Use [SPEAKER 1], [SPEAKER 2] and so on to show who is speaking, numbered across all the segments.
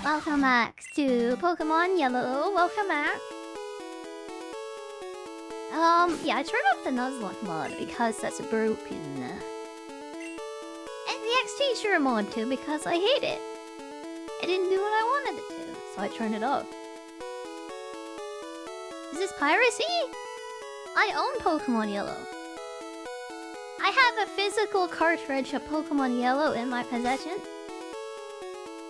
[SPEAKER 1] Welcome back to Pokemon Yellow. Welcome back. Yeah, I turned off the Nuzlocke mod because that's broken. And the X-Teacher mod too because I hate it. It didn't do what I wanted it to, so I turned it off. Is this piracy? I own Pokemon Yellow. I have a physical cartridge of Pokemon Yellow in my possession.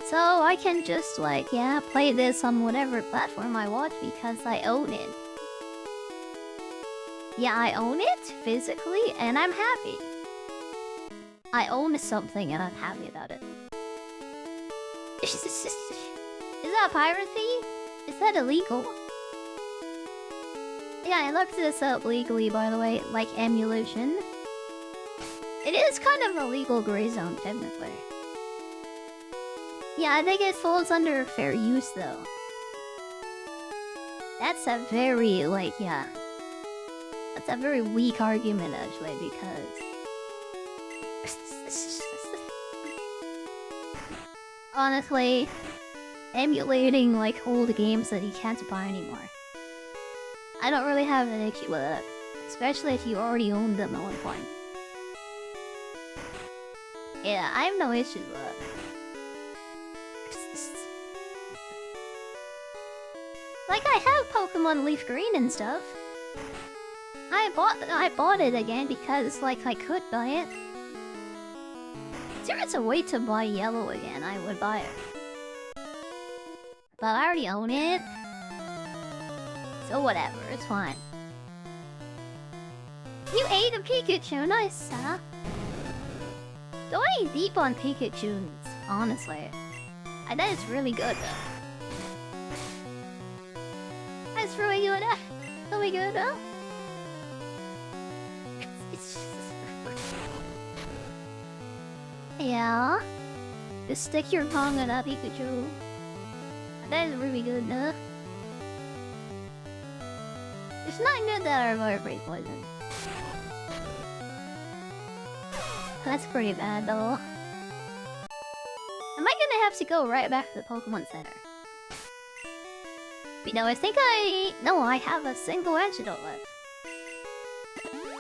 [SPEAKER 1] So I can just, like, yeah, play this on whatever platform I watch because I own it. Yeah, I own it physically and I'm happy. I own something and I'm happy about it. Is that piracy? Is that illegal? Yeah, I looked this up legally, by the way, like emulation. It is kind of a legal gray zone, technically. Yeah, I think it falls under fair use, though. That's a very, like, yeah. That's a very weak argument, actually, because... honestly, emulating, like, old games that you can't buy anymore. I don't really have an issue with it. Especially if you already owned them at one point. Yeah, I have no issue with it. Like, I have Pokemon Leaf Green and stuff. I bought it again because, like, I could buy it. If there was a way to buy Yellow again, I would buy it. But I already own it. So whatever, it's fine. You ate a Pikachu, nice, huh? Going deep on Pikachus, honestly. I think it's really good, though. That's really good, really good, huh? Yeah. Just stick your tongue on that Pikachu. That is really good, huh? It's not good that our vibrate poison. That's pretty bad, though. Am I gonna have to go right back to the Pokemon Center? But no, I think I have a single antidote left.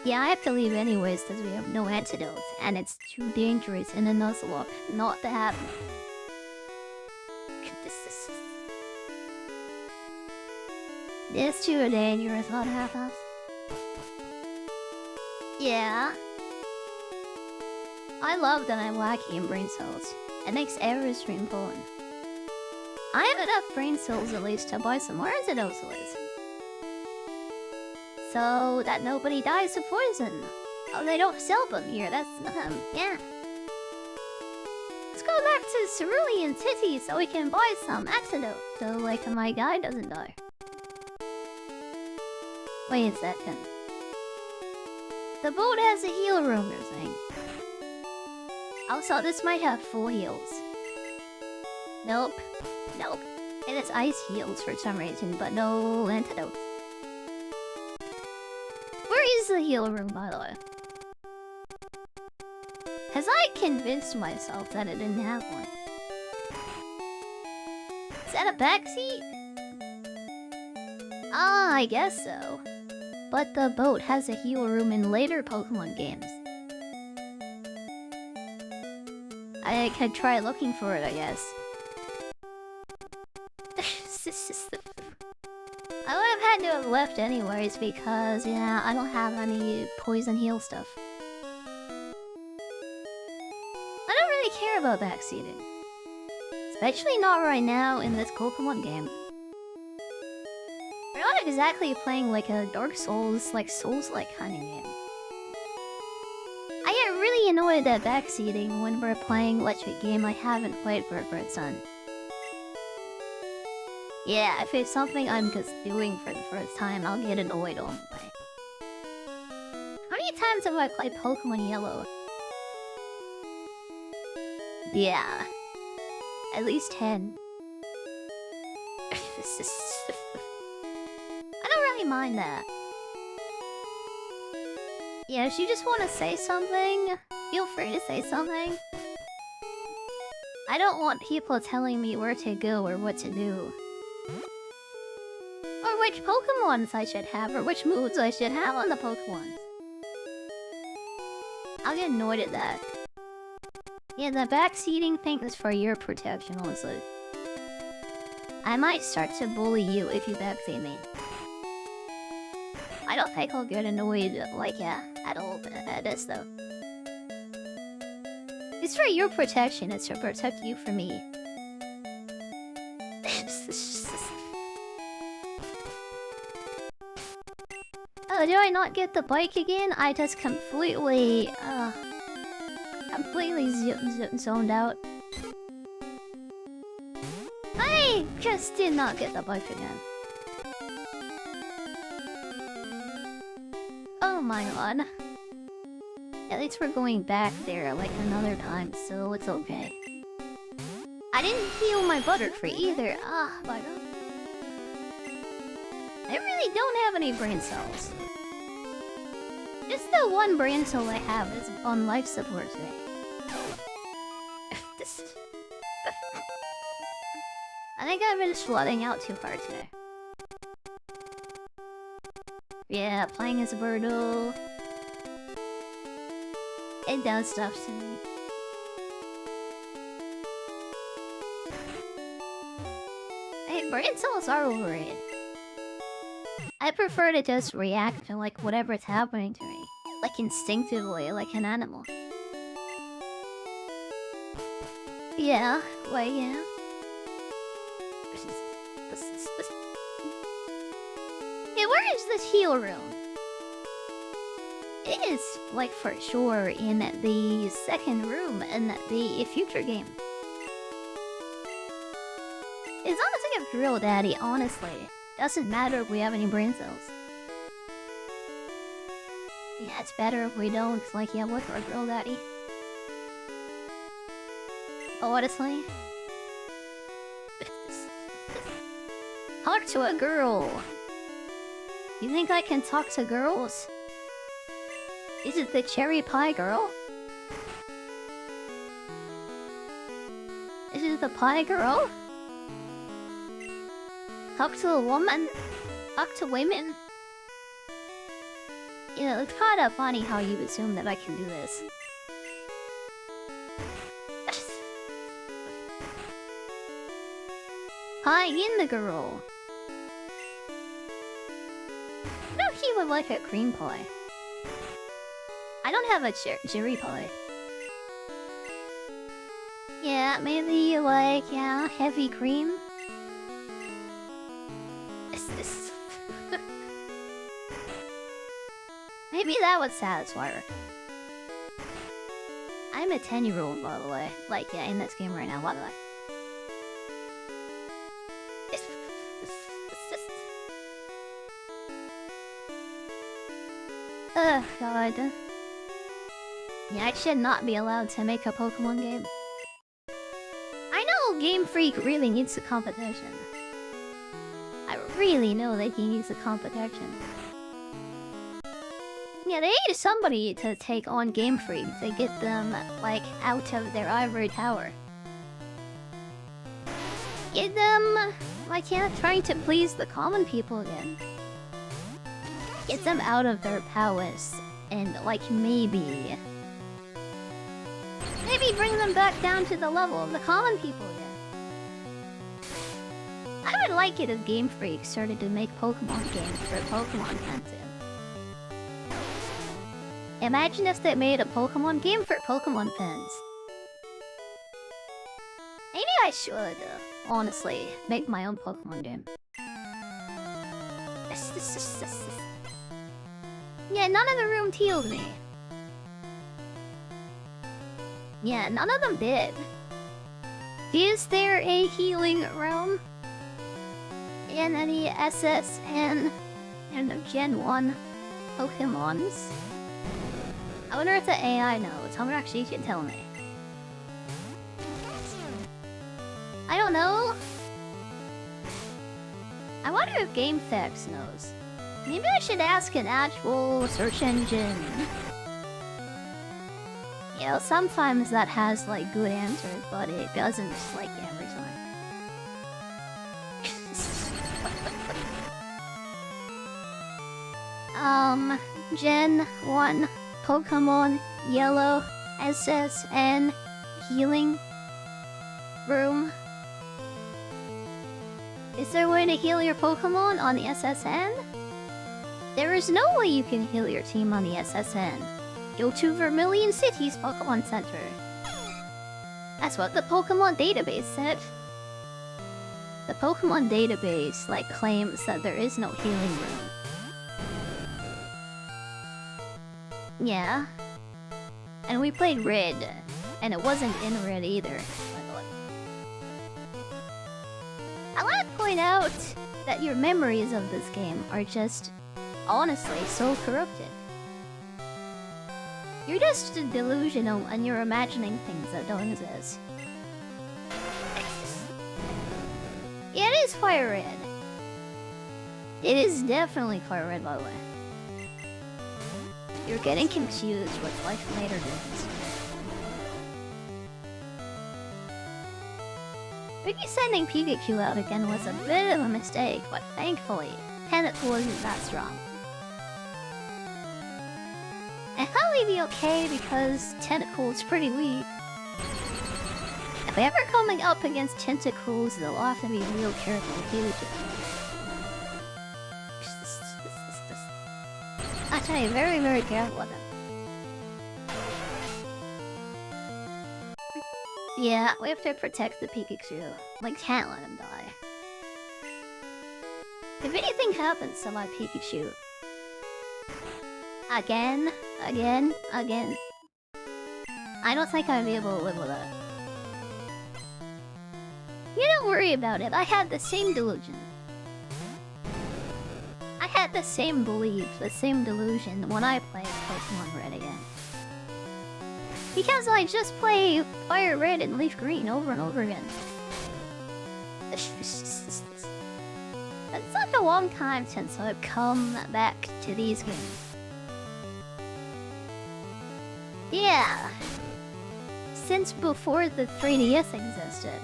[SPEAKER 1] Yeah, I have to leave anyways because we have no antidotes, and it's too dangerous in a Nuzlocke not to have them. It's too dangerous not to have us. Yeah. I love that I'm wacky in brain cells. It makes every stream fun. I have enough brain cells at least to buy some more antidotes at least. So that nobody dies of poison. Oh, they don't sell them here, that's yeah. Let's go back to Cerulean City so we can buy some antidote. So like my guy doesn't die. Wait a second. The boat has a heal room, you're saying? Also, this might have full heals. Nope. Nope. It has ice heals for some reason, but no antidotes. Where is the heal room, by the way? Has I convinced myself that it didn't have one? Is that a backseat? Ah, I guess so. But the boat has a heal room in later Pokemon games. I could try looking for it, I guess. I would have had to have left anyways because, yeah, I don't have any poison heal stuff. I don't really care about backseating. Especially not right now in this Pokemon game. We're not exactly playing like a Dark Souls, like Souls-like kind of game. I get really annoyed at backseating when we're playing like a game I haven't played for a first time. Yeah, if it's something I'm just doing for the first time, I'll get annoyed all the way. How many times have I played Pokemon Yellow? Yeah. At least 10. I don't really mind that. Yeah, if you just want to say something, feel free to say something. I don't want people telling me where to go or what to do. Or which Pokemons I should have, or which moves I should have on the Pokemons. I'll get annoyed at that. Yeah, the backseating thing is for your protection, honestly. I might start to bully you if you backseat me. I don't think I'll get annoyed, like, yeah, at all at this, though. It's for your protection, it's to protect you from me. Oh, do I not get the bike again? I just completely zoned out. I just did not get the bike again. Oh my god. At least we're going back there like another time, so it's okay. I didn't heal my Butterfree either. Ah, my god. I really don't have any brain cells. Just the one brain cell I have is on life support today. I think I've been slutting out too hard today. Yeah, playing as a Birdo. It does stuff to me. Hey, brain cells are overrated. I prefer to just react to like whatever's happening to me. Like instinctively, like an animal. Yeah, well, yeah. Hey, where is this heal room? It is, like, for sure in the second room in the future game. As long as I get Drill Daddy, honestly. Doesn't matter if we have any brain cells. Yeah, it's better if we don't. Like, yeah, what for Drill Daddy? Honestly. Talk to a girl. You think I can talk to girls? Is it the cherry pie girl? Is it the pie girl? Talk to a woman? Talk to women? You know, it's kind of funny how you assume that I can do this. Hi, in the girl. No, he would like a cream pie. I don't have a cherry pie. Yeah, maybe you like, yeah, heavy cream? This. Maybe that would satisfy her. I'm a 10-year-old, by the way. Like, yeah, in this game right now, by the way. Oh, God. Yeah, I should not be allowed to make a Pokemon game. I know Game Freak really needs a competition. I really know that he needs a competition. Yeah, they need somebody to take on Game Freak to get them, like, out of their ivory tower. Get them, like, yeah, trying to please the common people again. Get them out of their palace and, like, maybe bring them back down to the level of the common people again. I would like it if Game Freak started to make Pokemon games for Pokemon fans. Imagine if they made a Pokemon game for Pokemon fans. Maybe I should, honestly, make my own Pokemon game. Yeah, none of the room healed me. Yeah, none of them did. Is there a healing room in any SS and Gen 1 Pokemons? I wonder if the AI knows. How much she can tell me. I don't know. I wonder if GameFAQs knows. Maybe I should ask an actual search engine. You know, sometimes that has like good answers, but it doesn't like every time. Gen 1 Pokemon Yellow SSN Healing Room. Is there a way to heal your Pokemon on the SSN? There is no way you can heal your team on the SSN. Go to Vermilion City's Pokemon Center. That's what the Pokemon database said. The Pokemon database, like, claims that there is no healing room. Yeah. And we played Red, and it wasn't in Red either. I want to point out that your memories of this game are just, honestly, so corrupted. You're just delusional and you're imagining things that don't exist. Yeah, it is Fire Red. It is definitely Fire Red, by the way. You're getting confused with Life Later Days. Maybe sending Pikachu out again was a bit of a mistake, but thankfully, Tentacle isn't that strong. And probably be okay because Tentacle is pretty weak. If we're ever coming up against Tentacles, they'll have to be real careful with Pikachu. I tell you, very, very careful with them. Yeah, we have to protect the Pikachu. Like, can't let him die. If anything happens to my Pikachu... Again, I don't think I'd be able to live with that. You don't worry about it, I had the same delusion. I had the same belief, the same delusion when I played Pokemon Red again. Because I just play Fire Red and Leaf Green over and over again. It's such a long time since I've come back to these games. Yeah. Since before the 3DS existed.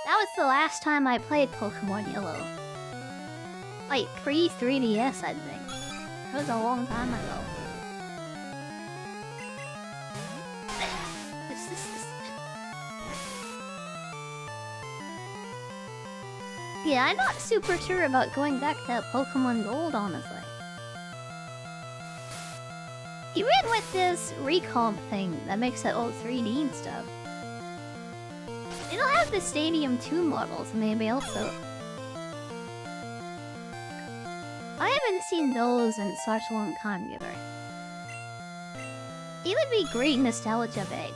[SPEAKER 1] That was the last time I played Pokemon Yellow. Like, pre-3DS, I think. It was a long time ago. Yeah, I'm not super sure about going back to Pokemon Gold, honestly. Even with this recomp thing that makes it all 3D and stuff. It'll have the Stadium 2 models, maybe also. I haven't seen those in such a long time, either. It would be great nostalgia bait.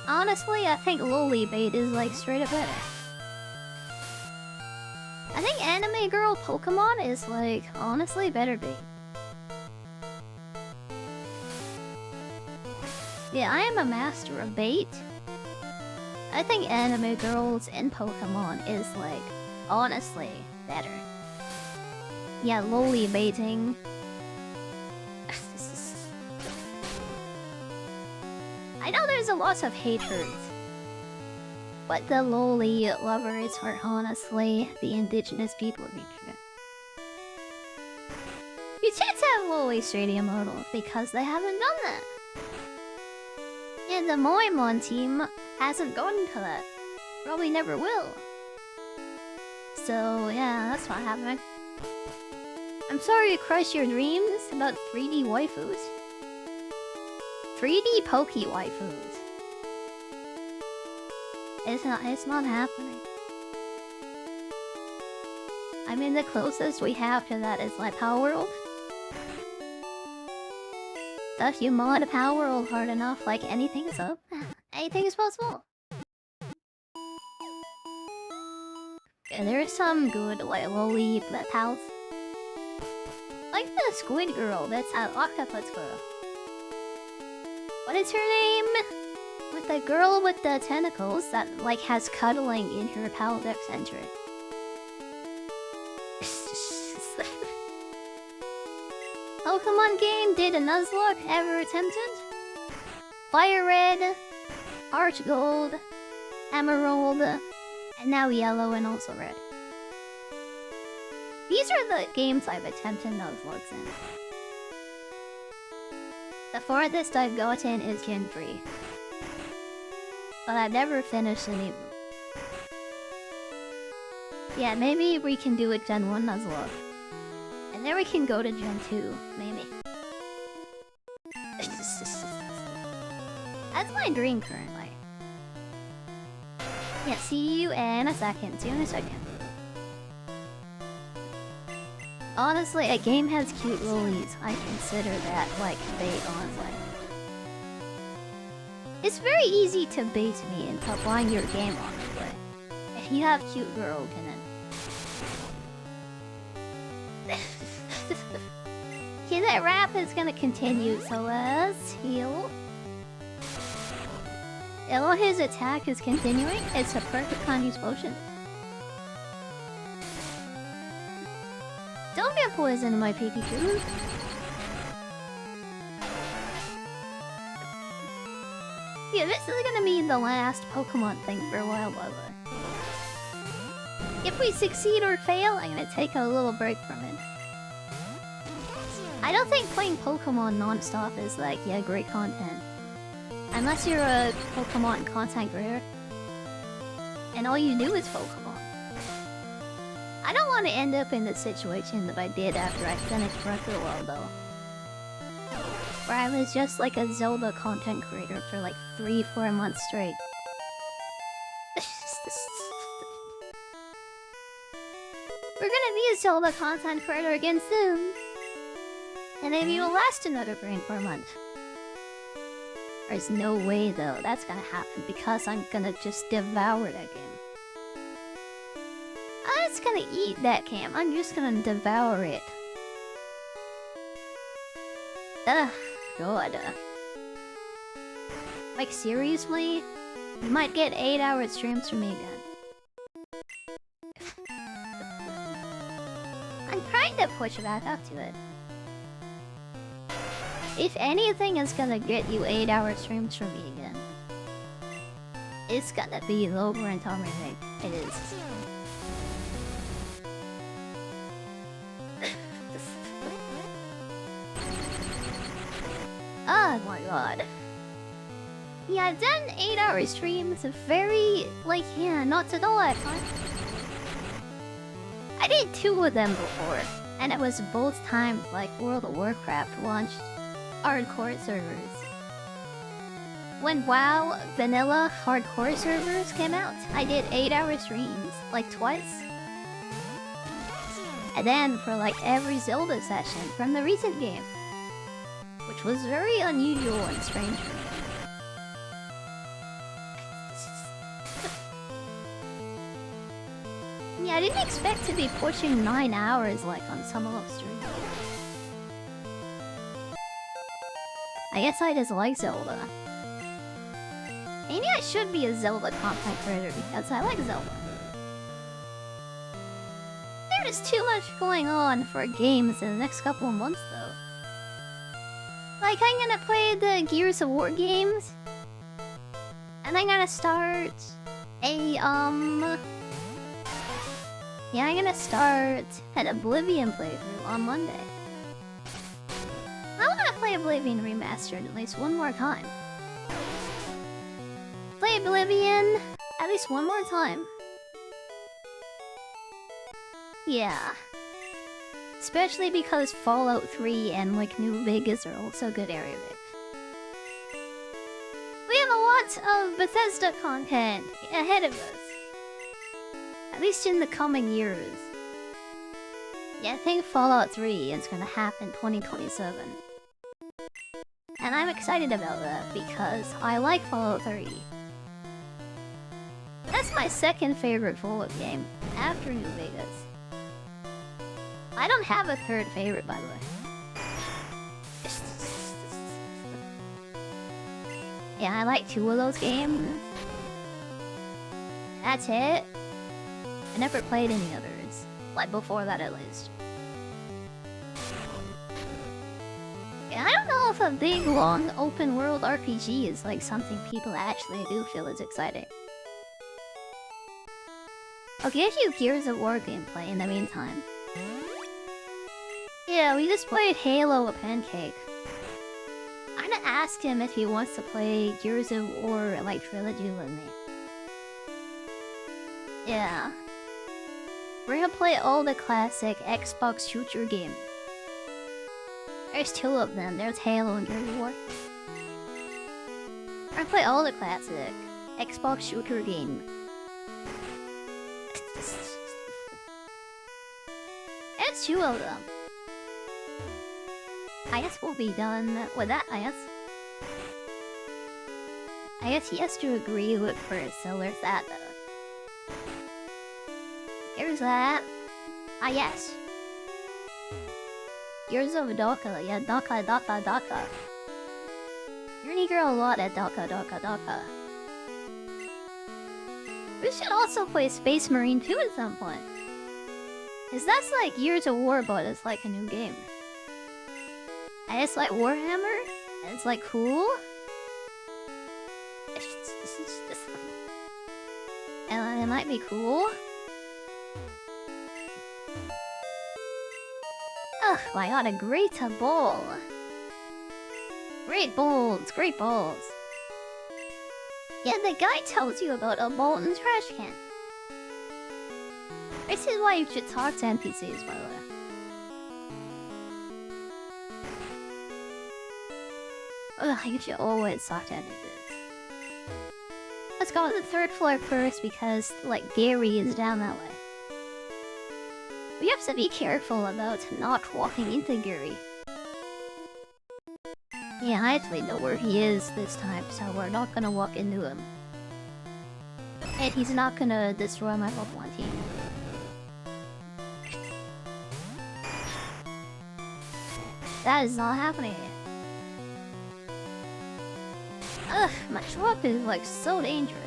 [SPEAKER 1] Honestly, I think Loli bait is like straight up better. I think Anime Girl Pokemon is like, honestly, better bait. Yeah, I am a master of bait. I think Anime Girls and Pokemon is like, honestly, better. Yeah, loli baiting. I know there's a lot of haters. But the loli lovers are honestly the indigenous people of nature. You can't have loli stadium models because they haven't done that. And the Moemon team hasn't gone to that. Probably never will. So yeah, that's not happening. I'm sorry to crush your dreams about 3D waifus. 3D Poke waifus. It's not happening. I mean, the closest we have to that is like Power World. So if you mod Power World hard enough, like anything is up. Anything is possible. Yeah, there is some good like loli pals. Like the squid girl that's an octopus girl. What is her name? With the girl with the tentacles that like has cuddling in her Paldex center. Oh, Pokemon game did a Nuzlocke ever attempted? Fire Red, Arch Gold, Emerald, and now Yellow and also Red. These are the games I've attempted Nuzlocks in. The farthest I've gotten is Gen 3. But I've never finished any of them. Yeah, maybe we can do a Gen 1 Nuzlocke. And then we can go to Gen 2, maybe. That's my dream currently. Yeah, see you in a second. See you in a second. Honestly, a game has cute lilies. I consider that like bait, honestly. It's very easy to bait me into buying your game, honestly. If you have cute girls in it. Okay, that rap is gonna continue, so let's heal. Although his attack is continuing, it's a perfect conduce potion. Don't get poisoned, my Pikachu. Yeah, this is gonna be the last Pokemon thing for a while, by the way. If we succeed or fail, I'm gonna take a little break from it. I don't think playing Pokemon non-stop is like, yeah, great content. Unless you're a Pokemon content creator. And all you do is Pokemon. I don't want to end up in the situation that I did after I finished Breath of the Wild, though. Where I was just like a Zelda content creator for like 3-4 months straight. We're gonna be a Zelda content creator again soon. And maybe it'll last another 3-4 months. There's no way though that's gonna happen because I'm gonna just devour that game. I'm just gonna eat that game. I'm just gonna devour it. Ugh, God. Like seriously? You might get 8-hour streams from me again. I'm trying to push back up to it. If anything is gonna get you 8-hour streams from me again, it's gonna be Lover and Tommy Meg. It is. Oh my god. Yeah, I've done 8-hour streams. Very, like, yeah, not at all at times. I did 2 of them before, and it was both times like World of Warcraft launched hardcore servers. When WoW vanilla hardcore servers came out, I did 8-hour streams, like twice. And then for like every Zelda session from the recent game. Which was very unusual and strange for me. Yeah, I didn't expect to be pushing 9 hours like on some of those streams. I guess I just like Zelda. Maybe I should be a Zelda content creator because I like Zelda. There is too much going on for games in the next couple of months though. Like, I'm gonna play the Gears of War games. And I'm gonna start a, yeah, I'm gonna start an Oblivion playthrough on Monday. I wanna play Oblivion Remastered at least one more time. Play Oblivion at least one more time. Yeah. Especially because Fallout 3 and like New Vegas are also good area picks. We have a lot of Bethesda content ahead of us. At least in the coming years. Yeah, I think Fallout 3 is gonna happen 2027. And I'm excited about that because I like Fallout 3. That's my second favorite Fallout game after New Vegas. I don't have a third favorite, by the way. Yeah, I like 2 of those games. That's it. I never played any others. Like before that, at least. Yeah, I don't know if a big, long, open-world RPG is like something people actually do feel is exciting. I'll give you Gears of War gameplay in the meantime. Yeah, we just played Halo with Pancake. I'm gonna ask him if he wants to play Gears of War, like, Trilogy with me. Yeah. We're gonna play all the classic Xbox shooter games. There's two of them. There's Halo and Gears of War. We're gonna play all the classic Xbox shooter game. There's two of them. I guess we'll be done with that, I guess he has to agree with first, so there's that though. Here's that. Ah, yes. Gears of Doka, yeah, Doka. You're gonna hear a lot at Doka. We should also play Space Marine 2 at some point. Cause that's like Gears of War, but it's like a new game. And it's like Warhammer, and it's like cool. And it might be cool. Oh my god, a great ball. Great balls. Yeah, the guy tells you about a ball in the trash can. This is why you should talk to NPCs, by the way. Ugh, you should always talk to NPCs. Let's go to the third floor first because, like, Gary is down that way. We have to be careful about not walking into Gary. Yeah, I actually know where he is this time, so we're not gonna walk into him. And he's not gonna destroy my Pokemon team. That is not happening. Ugh, my chop is like so dangerous.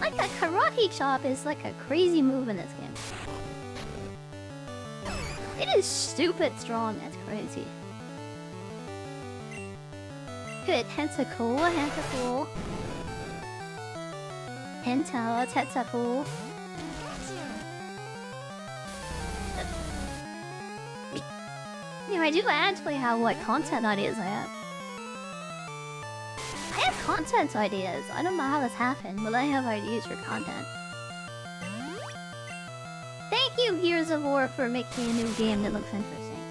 [SPEAKER 1] Like a karate chop is like a crazy move in this game. It is stupid strong, that's crazy. Good, tentacle. Tentacle. Yeah, I do actually have like content ideas I have content ideas. I don't know how this happened, but I have ideas for content. Thank you, Gears of War, for making a new game that looks interesting.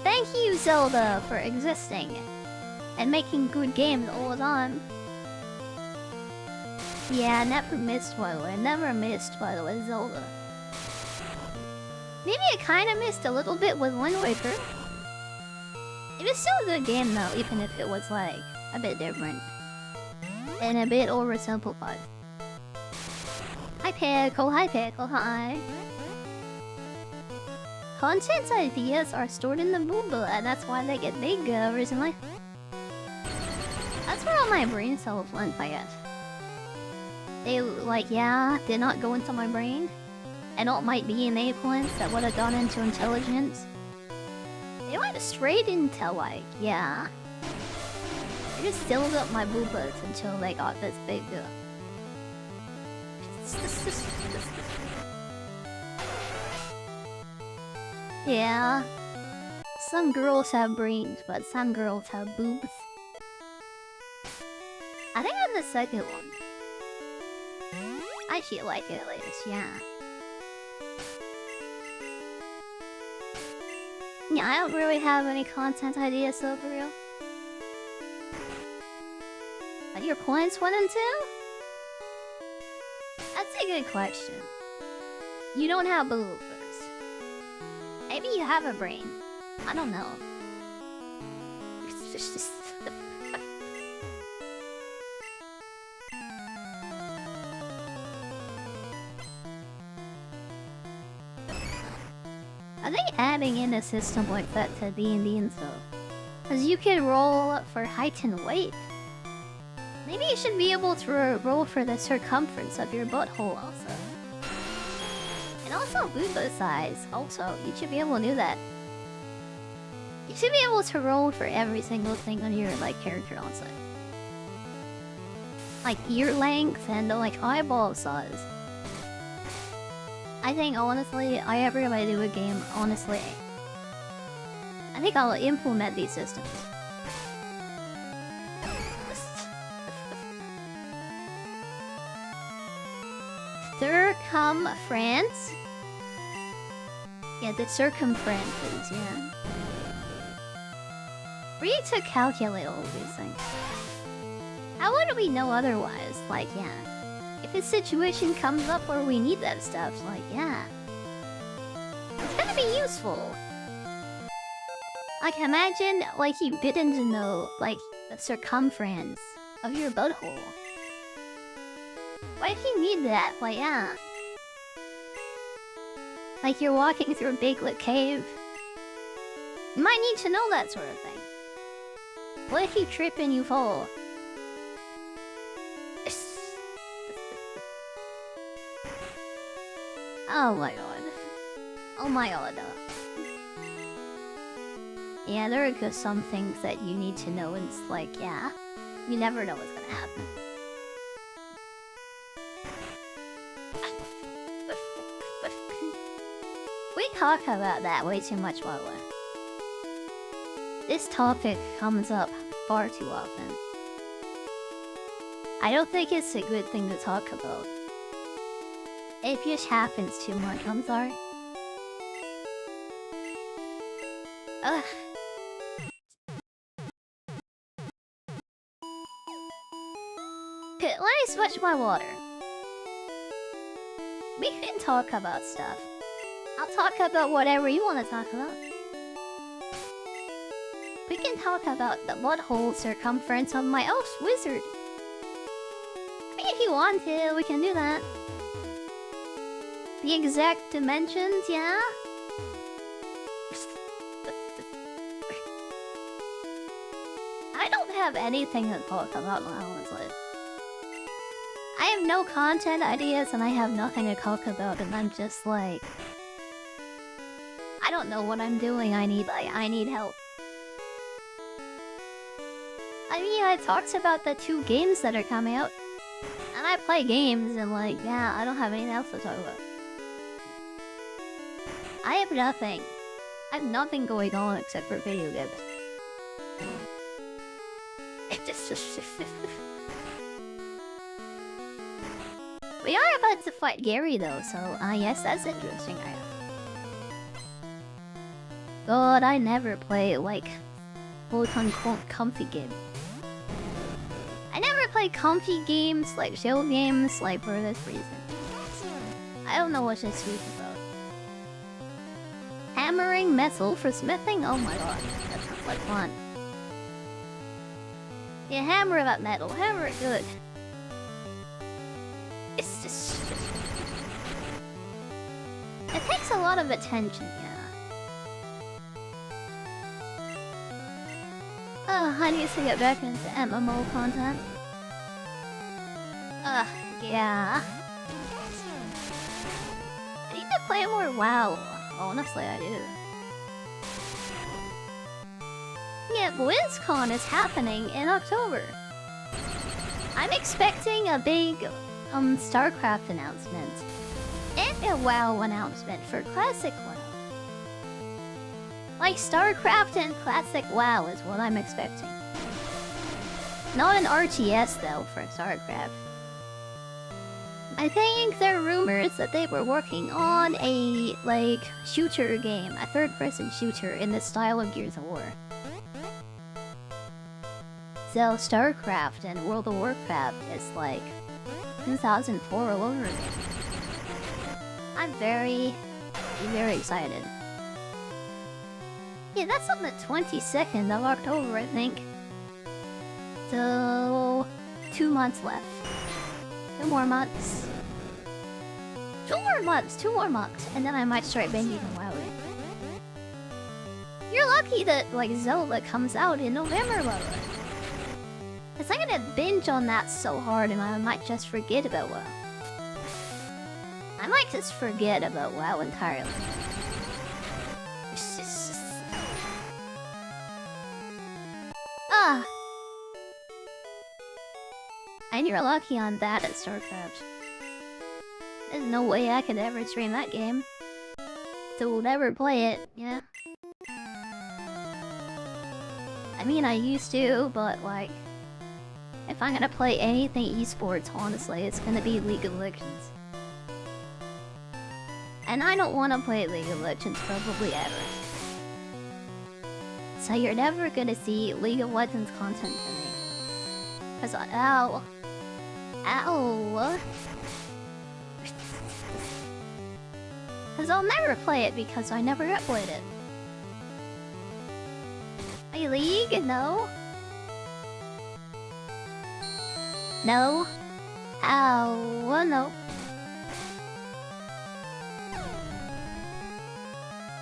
[SPEAKER 1] Thank you, Zelda, for existing and making good games all the time. Yeah, never missed, by the way, Zelda. Maybe I kind of missed a little bit with Wind Waker. It was still a good game, though, even if it was, like, a bit different. And a bit oversimplified. Hi, Pickle, hi. Content ideas are stored in the Booba, and that's why they get big recently. That's where all my brain cells went, I guess. They, like, yeah, did not go into my brain. And all my DNA plants that would have gone into intelligence. They went straight into, like, yeah. I just filled up my boobas until they got this big. Yeah. Some girls have brains, but some girls have boobs. I think I'm the second one. I feel like it later, yeah. Yeah, I don't really have any content ideas though, for real. Are your points 1 and 2? That's a good question. You don't have boobs. Maybe you have a brain. I don't know. I think adding in a system like that to D&D and stuff. Because you can roll for height and weight. Maybe you should be able to roll for the circumference of your butthole also. And also booba size. Also, you should be able to do that. You should be able to roll for every single thing on your like character on site. Like ear length and like eyeball size. I think honestly, I ever gonna do a game, honestly, I think I'll implement these systems. Circumference? Yeah, the circumferences, yeah. We need to calculate all these things. How would we know otherwise? Like, yeah. If a situation comes up where we need that stuff, like, yeah. It's gonna be useful. Like, imagine, like, you didn't know, like, the circumference of your butthole. What if you need that? Like, yeah. Like, you're walking through a biglet cave. You might need to know that sort of thing. What if you trip and you fall? Oh my god. Oh my god. Yeah, there are just some things that you need to know, and it's like, yeah. You never know what's gonna happen. We talk about that way too much, by the way. This topic comes up far too often. I don't think it's a good thing to talk about. It just happens too much, I'm sorry. Ugh. Okay, let me switch my water. We can talk about stuff. I'll talk about whatever you want to talk about. We can talk about the butthole circumference of my elf wizard. I mean, if you want to, we can do that. The exact dimensions, yeah? I don't have anything to talk about now, honestly. I have no content ideas and I have nothing to talk about, and I'm just like... I don't know what I'm doing, I need help. I mean, I talked about the 2 games that are coming out. And I play games and like, yeah, I don't have anything else to talk about. I have nothing. I have nothing going on except for video games. We are about to fight Gary though, so yes, that's interesting. God, I never play like quote-unquote comfy game. I never play comfy games, like chill games, like for this reason. I don't know what to speak about. Hammering metal for smithing? Oh my god, that sounds like fun. Yeah, hammer that metal, hammer it good. It's just... It takes a lot of attention, yeah. I need to get back into MMO content. Yeah. I need to play more WoW. Honestly, I do. Yeah, BlizzCon is happening in October. I'm expecting a big, StarCraft announcement. And a WoW announcement for Classic WoW. Like StarCraft and Classic WoW is what I'm expecting. Not an RTS though for StarCraft. I think there are rumors that they were working on a, like, shooter game. A third-person shooter in the style of Gears of War. So StarCraft and World of Warcraft is like 2004 all over again. I'm very excited. Yeah, that's on the 22nd of October, I think. So... 2 months left. 2 more months. 2 more months! 2 more months! And then I might start binging on WoW. You're lucky that, like, Zelda comes out in November, by the way. Cause I'm gonna binge on that so hard and I might just forget about WoW. I might just forget about WoW entirely. And you're lucky on that at StarCraft. There's no way I could ever stream that game. So we'll never play it, yeah. I mean, I used to, but like... if I'm gonna play anything esports, honestly, it's gonna be League of Legends. And I don't want to play League of Legends probably ever. So you're never gonna see League of Legends content from me. Cause ow. Ow. Cause I'll never play it because I never upload it. Hey, League? No? No? Ow, no.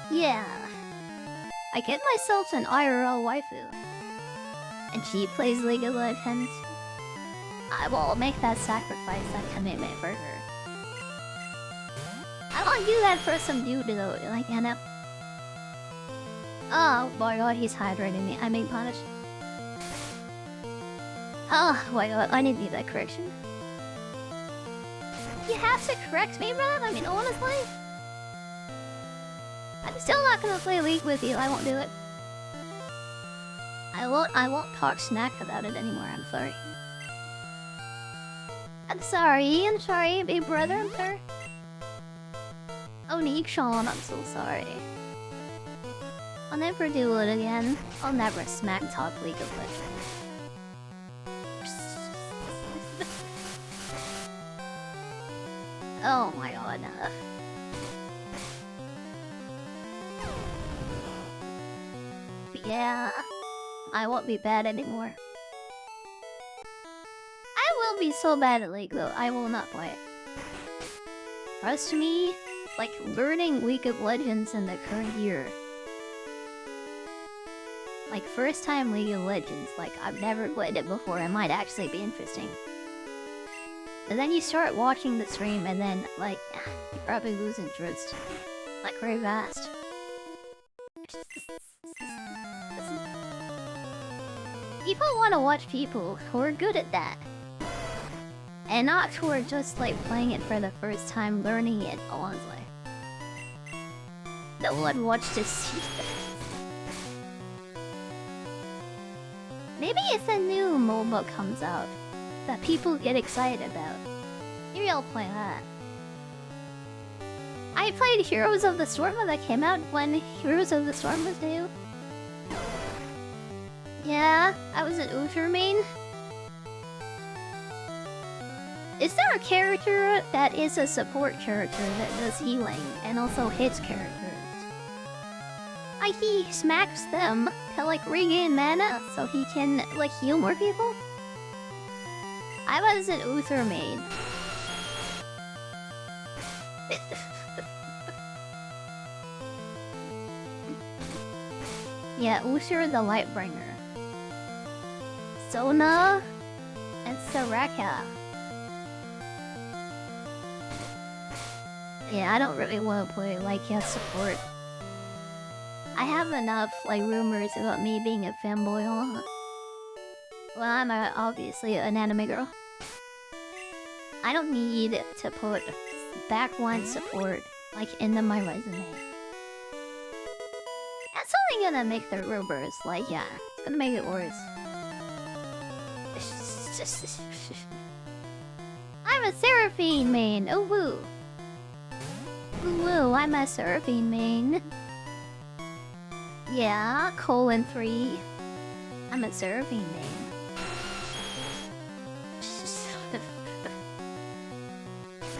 [SPEAKER 1] Yeah. I get myself an IRL waifu. And she plays League of Legends. I will make that sacrifice, that commitment for her. I won't do that for some dude though, like, you know. Oh my god, he's hydrating me. I'm being punished. Oh my god, I didn't need that correction. You have to correct me, bro? I mean, honestly? I'm still not gonna play League with you, I won't do it. I won't talk snack about it anymore, I'm sorry. I'm sorry, big brother, I'm sorry. Oh, Sean, I'm so sorry. I'll never do it again. I'll never smack talk League of Legends. Oh my god, no. Yeah, I won't be bad anymore. I will be so bad at League though, I will not play it. Trust me, like learning League of Legends in the current year. Like first time League of Legends, like I've never played it before, it might actually be interesting. And then you start watching the stream and then like, you probably lose interest. Like very fast. People want to watch people who are good at that. And not who are just like playing it for the first time, learning it, honestly. No one watched to see that. Maybe if a new MOBA comes out that people get excited about, maybe I'll play that. I played Heroes of the Storm that came out when Heroes of the Storm was new. Yeah, I was an Uther main. Is there a character that is a support character that does healing and also hits characters? He smacks them to like regain mana so he can like heal more people? I was an Uther main. Yeah, Uther the Lightbringer. Sona and Soraka. Yeah, I don't really want to play like support. I have enough like rumors about me being a fanboy. Well, I'm obviously an anime girl. I don't need to put backline support like into my resume. That's only gonna make the rumors like, yeah, it's gonna make it worse. I'm a Seraphine main. Oh woo. Ooh woo, I'm a Seraphine main. Yeah, :3. I'm a Seraphine main.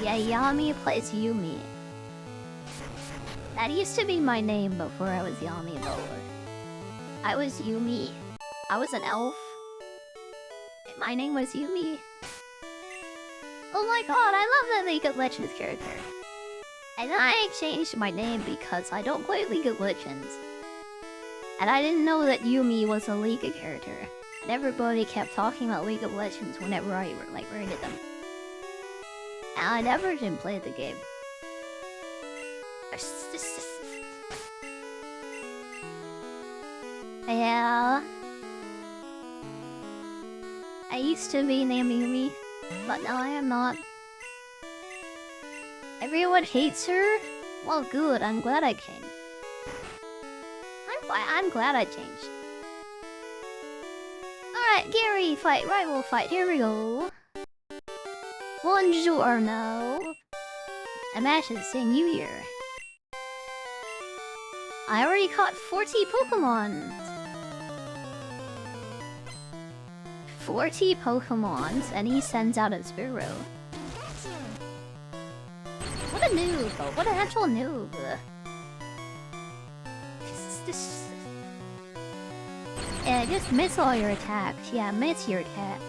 [SPEAKER 1] Yeah, Yami plays Yumi. That used to be my name before I was Yami though. I was Yumi. I was an elf. My name was Yumi. Oh my god, I love that League of Legends character. And I changed my name because I don't play League of Legends. And I didn't know that Yumi was a League character. And everybody kept talking about League of Legends whenever I like rated them. And I never did play the game. Yeah. I used to be named Yumi. But no, I am not. Everyone hates her? Well, good, I'm glad I changed. I'm glad I changed. Alright, Gary, fight, rival fight, here we go. Bonjour, no. A match is saying New Year. I already caught 40 Pokemon. 40 Pokemons, and he sends out a Spearow. What a noob! What an actual noob! Yeah, just miss all your attacks. Yeah, miss your attacks.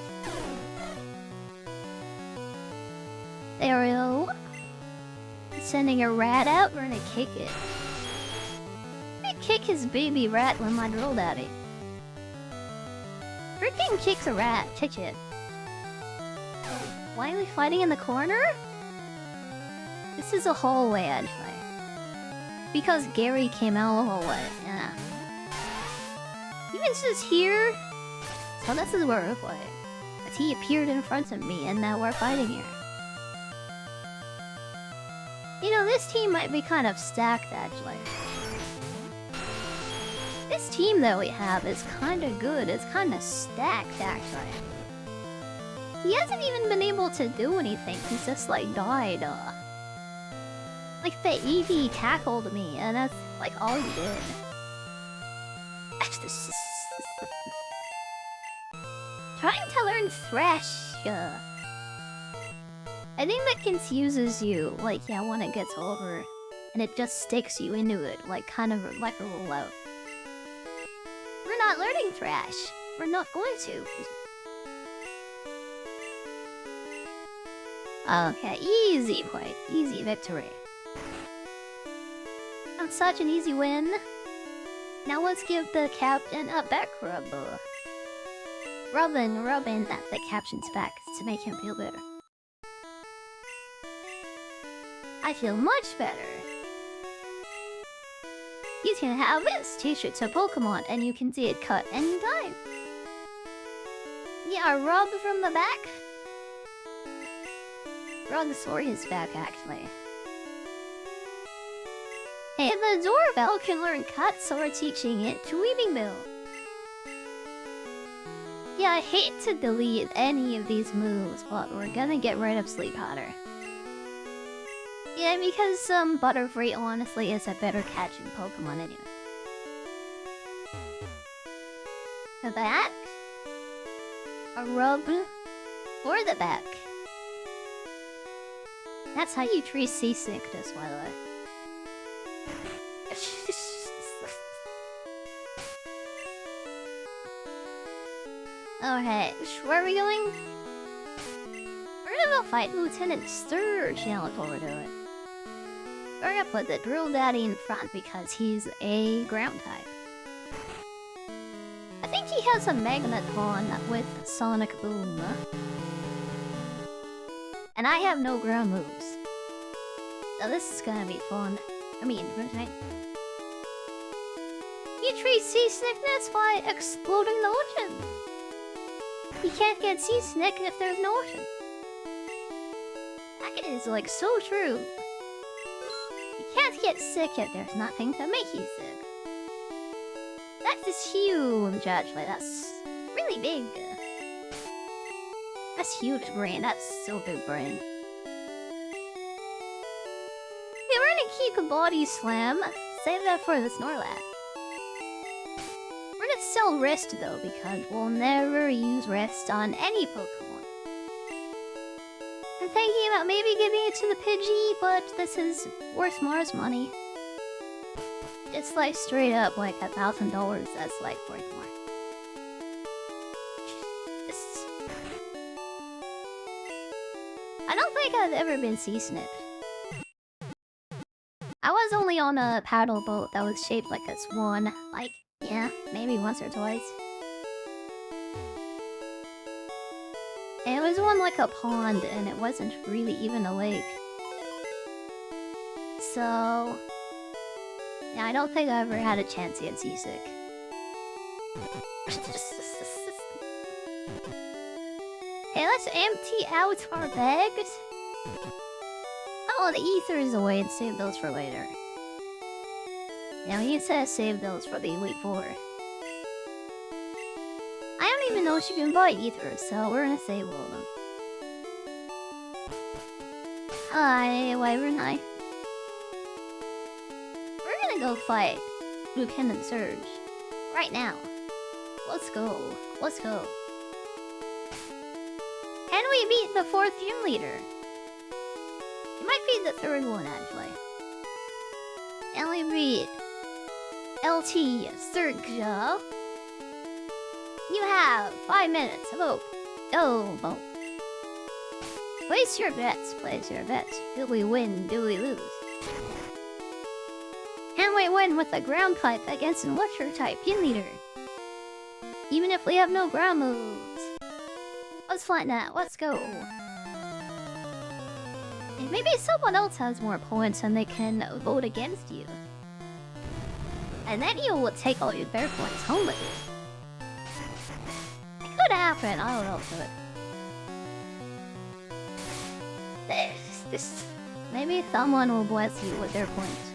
[SPEAKER 1] There we go. Sending a rat out, we're gonna kick it. Kick his baby rat with my drill daddy. Freaking kicks a rat, kick it. Why are we fighting in the corner? This is a hallway, actually. Because Gary came out of the hallway, yeah. He was just here. So this is where we're fighting. As he appeared in front of me, and now we're fighting here. You know, this team might be kind of stacked, actually. This team that we have is kinda good. It's kinda stacked, actually. He hasn't even been able to do anything. He's just, like, died. Like, the EV tackled me, and that's, like, all he did. Trying to learn Thresh. I think that confuses you, like, yeah, when it gets over. And it just sticks you into it, like, kind of like a rollout. We're not learning Thresh. We're not going to. Okay, easy point. Easy victory. That's such an easy win. Now let's give the captain a back rub. Rubbing the captain's back to make him feel better. I feel much better. You can have this t-shirt to Pokemon, and you can see it cut anytime. Yeah, rub from the back. Rug for his back, actually. Hey, the doorbell can learn cut, so we're teaching it to Weaving Bill. Yeah, I hate to delete any of these moves, but we're gonna get rid of Sleep Powder. Yeah, because Butterfree honestly is a better catching Pokemon anyway. The back? A rub for the back. That's how you treat seasickness, by the way. Okay, where are we going? We're gonna go fight Lieutenant Sturge. Yeah, look forward to it. We're gonna put the Drill Daddy in front because he's a ground type. I think he has a Magneton with Sonic Boom. And I have no ground moves. So this is gonna be fun. I mean, right? You treat seasickness by exploding the ocean. You can't get seasick if there's no ocean. That is like so true. You can't get sick if there's nothing to make you sick. That is huge, actually. That's really big. That's huge brain. That's so big brain. Okay, we're gonna keep a body slam. Save that for the Snorlax. We're gonna sell rest though, because we'll never use rest on any Pokemon. I'm thinking about maybe giving it to the Pidgey, but this is worth Mars money. It's like straight up like $1,000. That's like worth more. I don't think I've ever been sea snipped. I was only on a paddle boat that was shaped like a swan. Like, yeah, maybe once or twice. And it was on like a pond, and it wasn't really even a lake. So... yeah, I don't think I ever had a chance to get seasick. Okay, let's empty out our bags. Oh, the ether is away and save those for later. Now he says save those for the Elite Four. I don't even know if you can buy ether, so we're gonna save all of them. Hi, Wyvern, hi. We're gonna go fight Lieutenant Surge. Right now. Let's go. Let's go. Can we beat the 4th gym leader? It might be the 3rd one, actually. Can we beat LT Surge? You have 5 minutes. Vote. Go, vote. Place your bets. Place your bets. Do we win? Do we lose? Can we win with a ground type against an electric type gym leader? Even if we have no ground moves. Let's find out. Let's go. And maybe someone else has more points and they can vote against you. And then you will take all your bear points home with you. It could happen. I don't know if it could. Maybe someone will bless you with their points.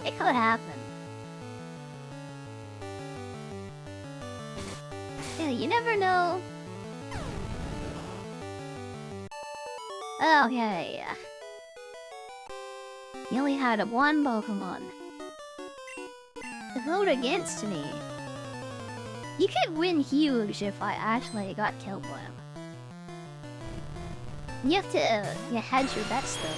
[SPEAKER 1] It could happen. Yeah, you never know. Okay. You only had one Pokemon to vote against me. You could win huge if I actually got killed by him. You have to hedge your bets though.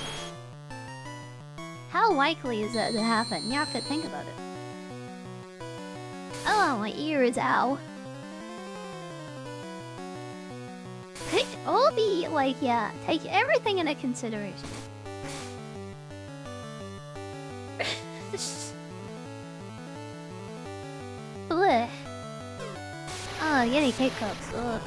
[SPEAKER 1] How likely is that to happen? You have to think about it. Oh, my ears, ow. Could all be like, yeah, take everything into consideration. Blech. Oh, getting hiccups. Ugh.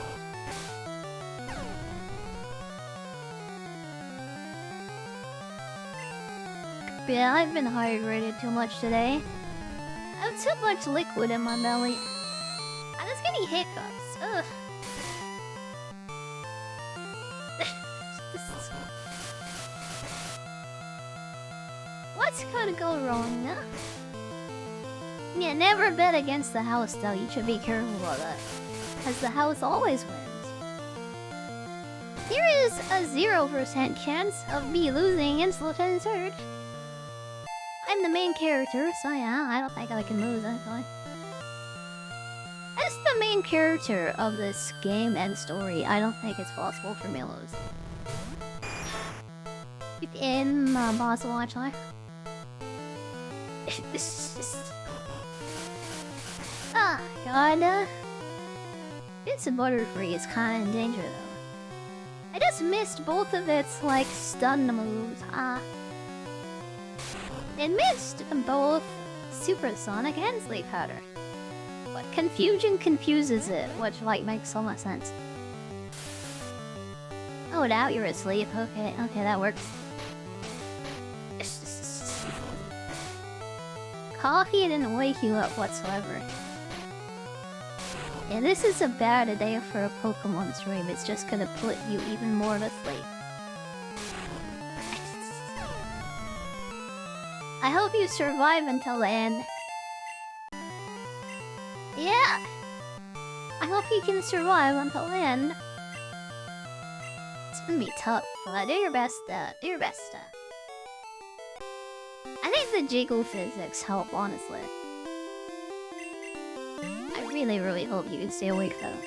[SPEAKER 1] Yeah, I've been hydrated too much today. I have too much liquid in my belly. I was getting hiccups. Ugh. What's gonna go wrong? Yeah, never bet against the house though. You should be careful about that. Because the house always wins. There is a 0% chance of me losing against Lieutenant Surge. I'm the main character, so yeah, I don't think I can lose, actually. As the main character of this game and story, I don't think it's possible for me to lose. It's impossible, actually. Ah, God. It's a Butterfree is kinda in danger, though. I just missed both of its, like, stun moves. It missed both Supersonic and Sleep Powder. But Confusion confuses it, which, like, makes so much sense. Oh, now you're asleep. Okay, that works. Coffee didn't wake you up whatsoever. Yeah, this is a bad day for a Pokemon stream. It's just gonna put you even more to sleep. I hope you survive until the end. Yeah! I hope you can survive until the end. It's gonna be tough, but do your best, do your best. I think the jiggle physics help, honestly. I really, really hope you can stay awake, though.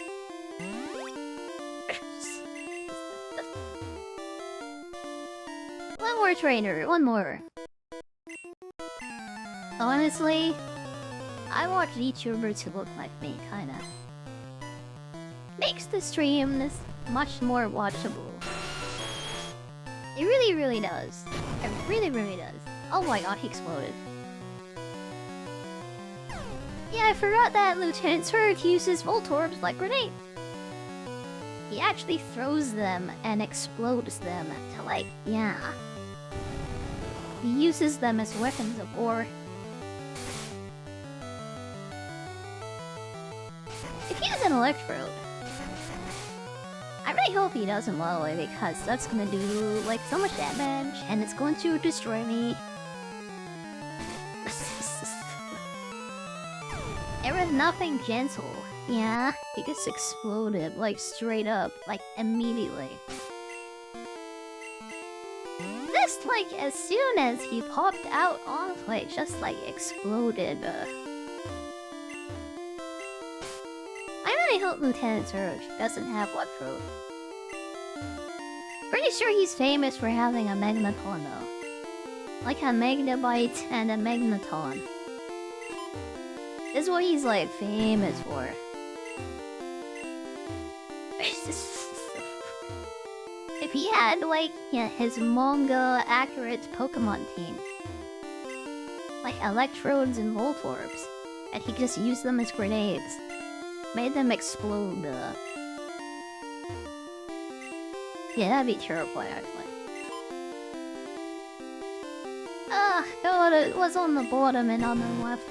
[SPEAKER 1] One more trainer, one more. Honestly, I want VTubers who look like me, kinda. Makes the stream this much more watchable. It really, really does. It really, really does. Oh my god, he exploded. Yeah, I forgot that Lieutenant Surge uses Voltorbs like grenades. He actually throws them and explodes them to, like, yeah. He uses them as weapons of war. If he has an Electrode, really hope he doesn't well away because that's gonna do like so much damage and it's going to destroy me. There was nothing gentle. Yeah, he gets exploded like straight up, like immediately. Just like as soon as he popped out on play, just like exploded. I really hope Lieutenant Surge doesn't have what proof. Pretty sure he's famous for having a Magneton though. Like a Magnabite and a Magneton. This is what he's like famous for. If he had like his manga accurate Pokemon team. Like Electrodes and Voltorbs. And he just used them as grenades. Made them explode. Yeah, that'd be terrifying actually. God, it was on the bottom and on the left.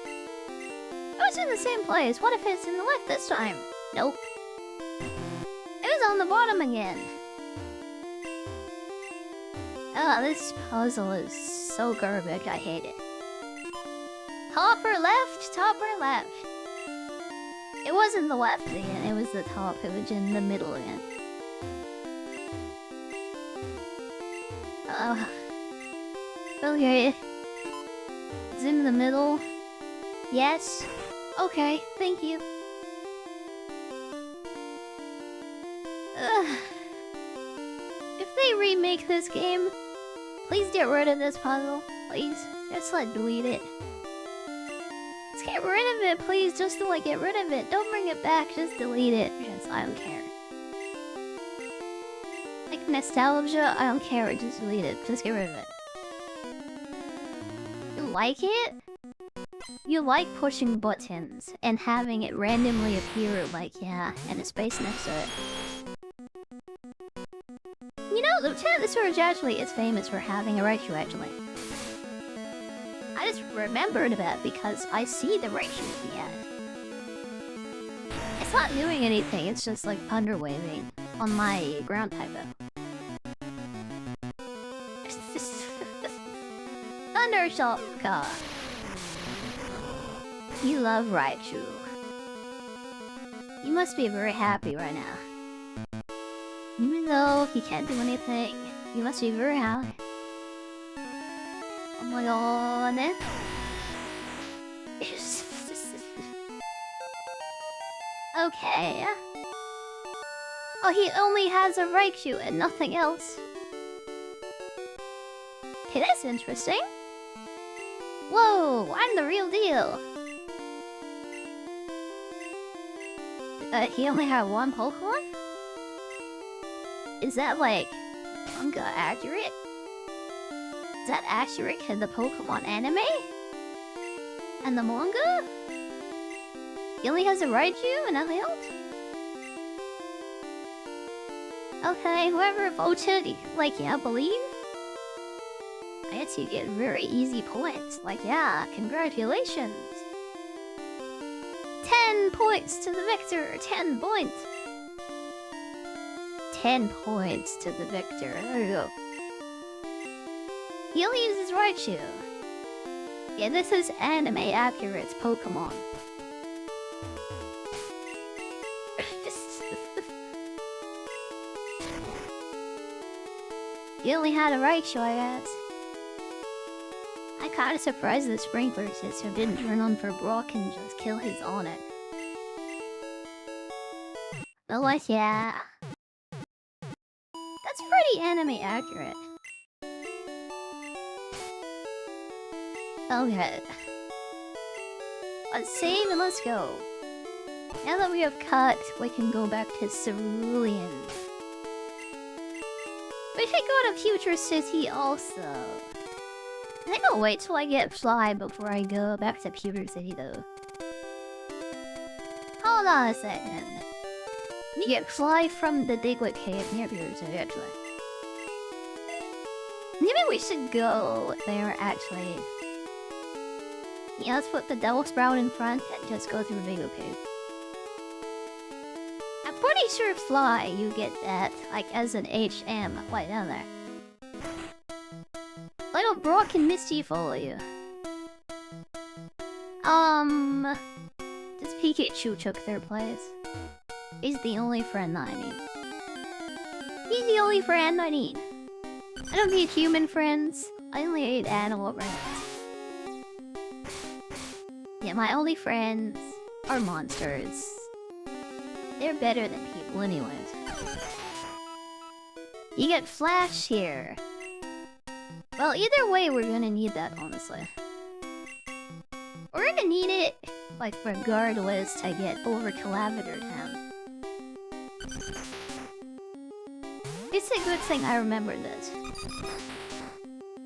[SPEAKER 1] It was in the same place. What if it's in the left this time? Nope. It was on the bottom again. This puzzle is so garbage. I hate it. Top or left? Top or left? It wasn't the left again. It was the top. It was in the middle again. Okay. It's in the middle. Yes. Okay, thank you. If they remake this game, please get rid of this puzzle. Please. Just like delete it. Just get rid of it, please. Just to like get rid of it. Don't bring it back, just delete it. Just, I don't care. Like nostalgia, I don't care. Just delete it. Just get rid of it. You like it? You like pushing buttons and having it randomly appear like, yeah, and a space next to it. You know, Lieutenant Surge actually is famous for having a Raichu actually. I just remembered that because I see the Raichu at the end. It's not doing anything, it's just like thunder waving on my ground type though. Thunder Shock! You love Raichu. You must be very happy right now. Even though he can't do anything, you must be very happy. Oh my god. Okay. Oh, he only has a Raichu and nothing else. Okay, that's interesting. Whoa, I'm the real deal. He only had one Pokemon? Is that like manga accurate? Is that accurate in the Pokemon anime? And the manga? He only has a Raichu and nothing else? Okay, whoever voted, like, yeah, believe? I guess you get very easy points. Like, yeah, congratulations. 10 points to the victor! 10 points! 10 points to the victor. There you go. He only uses Raichu. Yeah, this is anime accurate Pokemon. He only had a Raichu, I guess. I'm kinda surprised the sprinkler system didn't turn on for Brock and just kill his Onyx. But like, yeah. That's pretty anime accurate. Okay. Let's save and let's go. Now that we have cut, we can go back to Cerulean. We should go to Future City also. I think I'll wait till I get Fly before I go back to Future City though. Hold on a second. You get Fly from the Diglett Cave near Future City actually. Maybe we should go there actually. Yeah, let's put the Devil Sprout in front and just go through Diglett Cave. I'm pretty sure Fly, you get that, like, as an HM, right down there. Little Brock and Misty follow you. This Pikachu took their place. He's the only friend I need. He's the only friend I need. I don't need human friends. I only need animal friends. Yeah, my only friends are monsters. They're better than people anyways. You get Flash here. Well, either way, we're gonna need that, honestly. We're gonna need it, like, regardless to get over to Lavender Town. It's a good thing I remember this.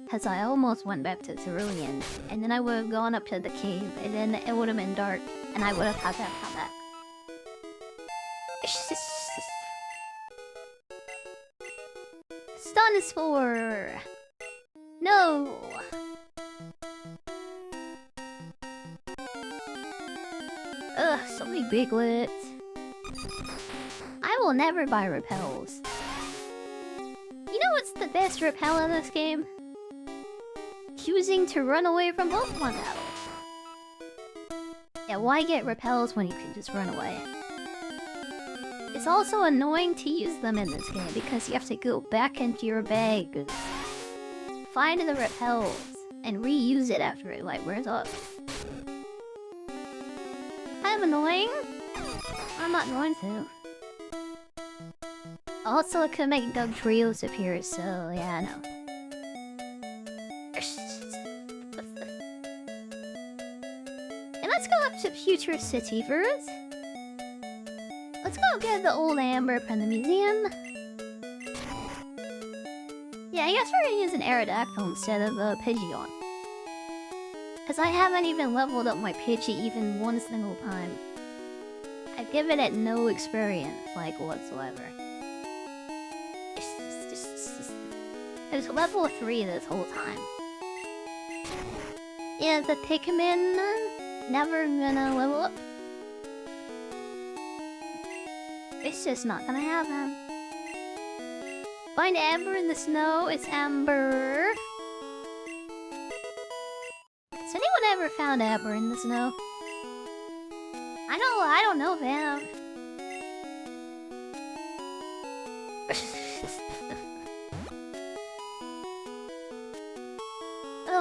[SPEAKER 1] Because I almost went back to Cerulean, and then I would have gone up to the cave, and then it would have been dark, and I would have had to come back. Stun Spore! No! Ugh, so many Biglets. I will never buy repels. You know what's the best repel in this game? Choosing to run away from Pokemon battle. Yeah, why get repels when you can just run away? It's also annoying to use them in this game because you have to go back into your bag, find the repels, and reuse it after it like wears off. Kind of annoying. I'm not going to. Also, it could make Doug Trios appear, so yeah, no. And let's go up to Future City first. Let's go get the old Amber from the museum. Yeah, I guess we're gonna use an Aerodactyl instead of a Pidgeot. Because I haven't even leveled up my Pidgey even one single time. I've given it no experience, like, whatsoever. It's level 3 this whole time. Yeah, the Pikmin never gonna level up. It's just not gonna happen. Find Amber in the snow. It's Amber. Has anyone ever found Amber in the snow? I don't know, fam.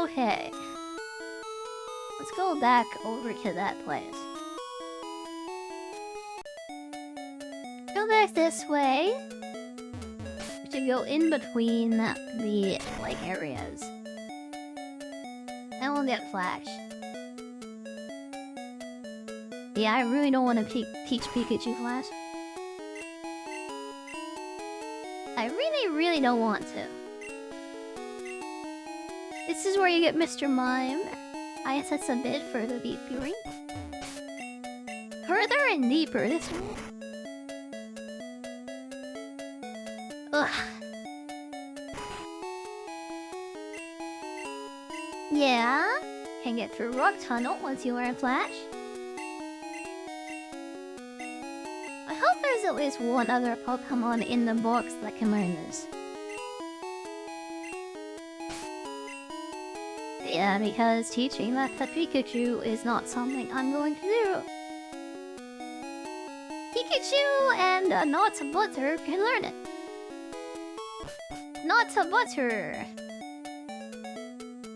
[SPEAKER 1] Okay. Let's go back over to that place. Go back this way. We should go in between the, like, areas. And we'll get Flash. Yeah, I really don't want to teach Pikachu Flash. I really don't want to. This is where you get Mr. Mime. I guess that's a bit further deep Fury. Further and deeper this way. Ugh. Yeah, can get through Rock Tunnel once you learn Flash. I hope there's at least one other Pokemon in the box that can learn this. Yeah, because teaching that to Pikachu is not something I'm going to do. Pikachu and Not Butter can learn it. Not Butter!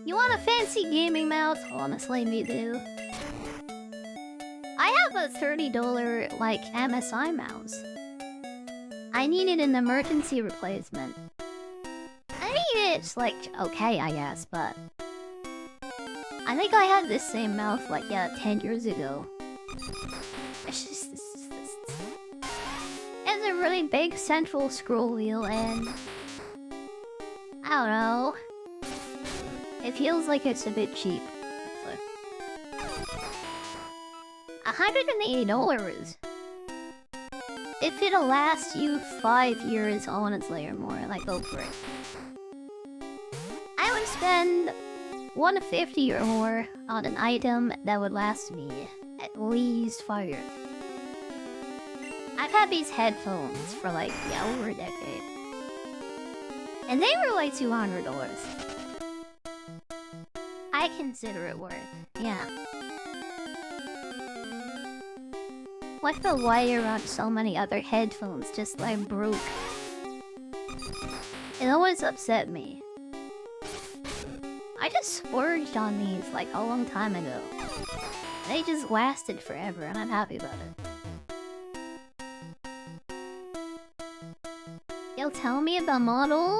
[SPEAKER 1] You want a fancy gaming mouse? Honestly, me do. I have a $30, like, MSI mouse. I needed an emergency replacement. I mean, it's, like, okay, I guess, but... I think I had this same mouse, like, yeah, 10 years ago. It's a really big central scroll wheel, and... I don't know. It feels like it's a bit cheap. $180. If it'll last you 5 years, honestly, or more, like, go for it. I would spend $150 or more on an item that would last me at least 5 years. I've had these headphones for like, yeah, over a decade. And they were like $200. I consider it worth, yeah. Like the wire on so many other headphones just like broke. It always upset me. I just splurged on these like a long time ago. They just lasted forever and I'm happy about it. You'll tell me about model?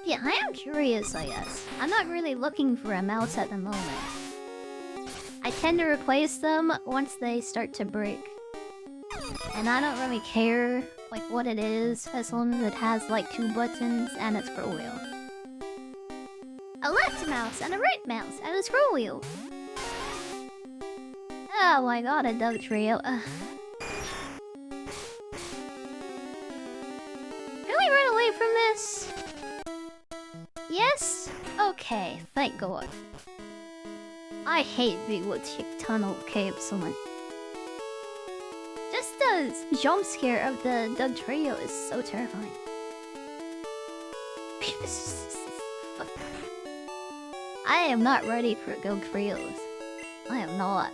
[SPEAKER 1] Yeah, I am curious, I guess. I'm not really looking for a mouse at the moment. I tend to replace them once they start to break. And I don't really care like what it is, as long as it has like 2 buttons and a scroll wheel. A left mouse and a right mouse and a scroll wheel. Oh my god, a dog trio. Can we run away from this? Yes? Okay, thank god. I hate Big Wood Chick Tunnel Cave so much. Just the jump scare of the Doug Trio is so terrifying. I am not ready for Doug Trios. I am not.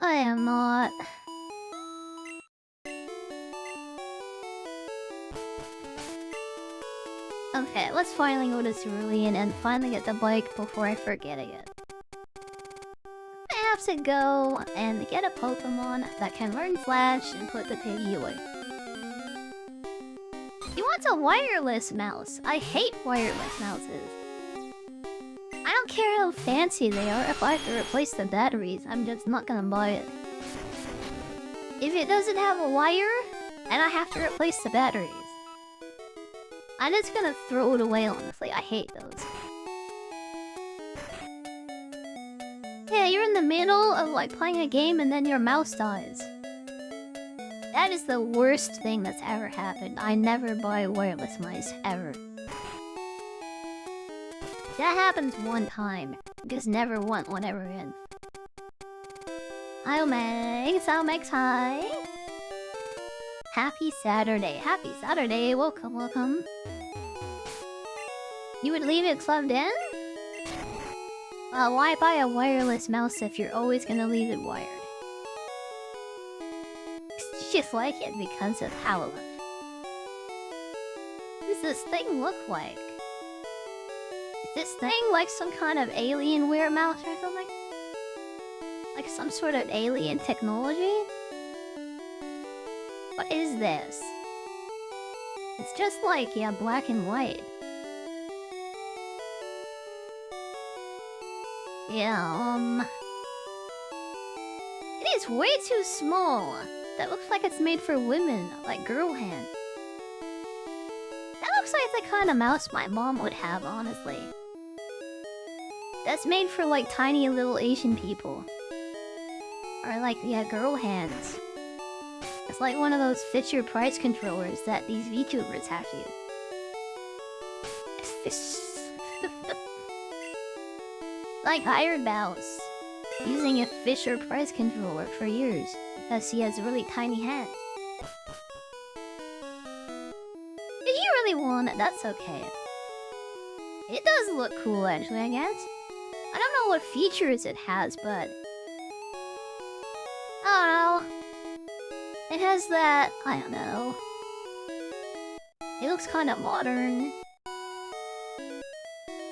[SPEAKER 1] I am not. Okay, let's finally go to Cerulean and finally get the bike before I forget again. I have to go and get a Pokemon that can learn Flash and put the piggy away. You want a wireless mouse? I hate wireless mouses. I don't care how fancy they are. If I have to replace the batteries, I'm just not gonna buy it. If it doesn't have a wire, and I have to replace the batteries, I'm just gonna throw it away, honestly. I hate those. Yeah, you're in the middle of like playing a game and then your mouse dies. That is the worst thing that's ever happened. I never buy wireless mice, ever. That happens one time. Just never want one ever again. Hi, Omex, hi. Happy Saturday. Happy Saturday. Welcome, welcome. You would leave it plugged in? Why buy a wireless mouse if you're always gonna leave it wired? Just like it because of how it looks. What does this thing look like? Is this thing like some kind of Alienware mouse or something? Like some sort of alien technology? What is this? It's just like, yeah, black and white. Yeah, it is way too small. That looks like it's made for women, like girl hand. That looks like the kind of mouse my mom would have, honestly. That's made for like tiny little Asian people. Or like, yeah, girl hands. It's like one of those Fisher Price controllers that these VTubers have to use. Like Iron Mouse, using a Fisher Price controller for years because he has really tiny hands. If you really want it, that's okay. It does look cool, actually, I guess. I don't know what features it has, but I don't know. It has that, I don't know. It looks kind of modern.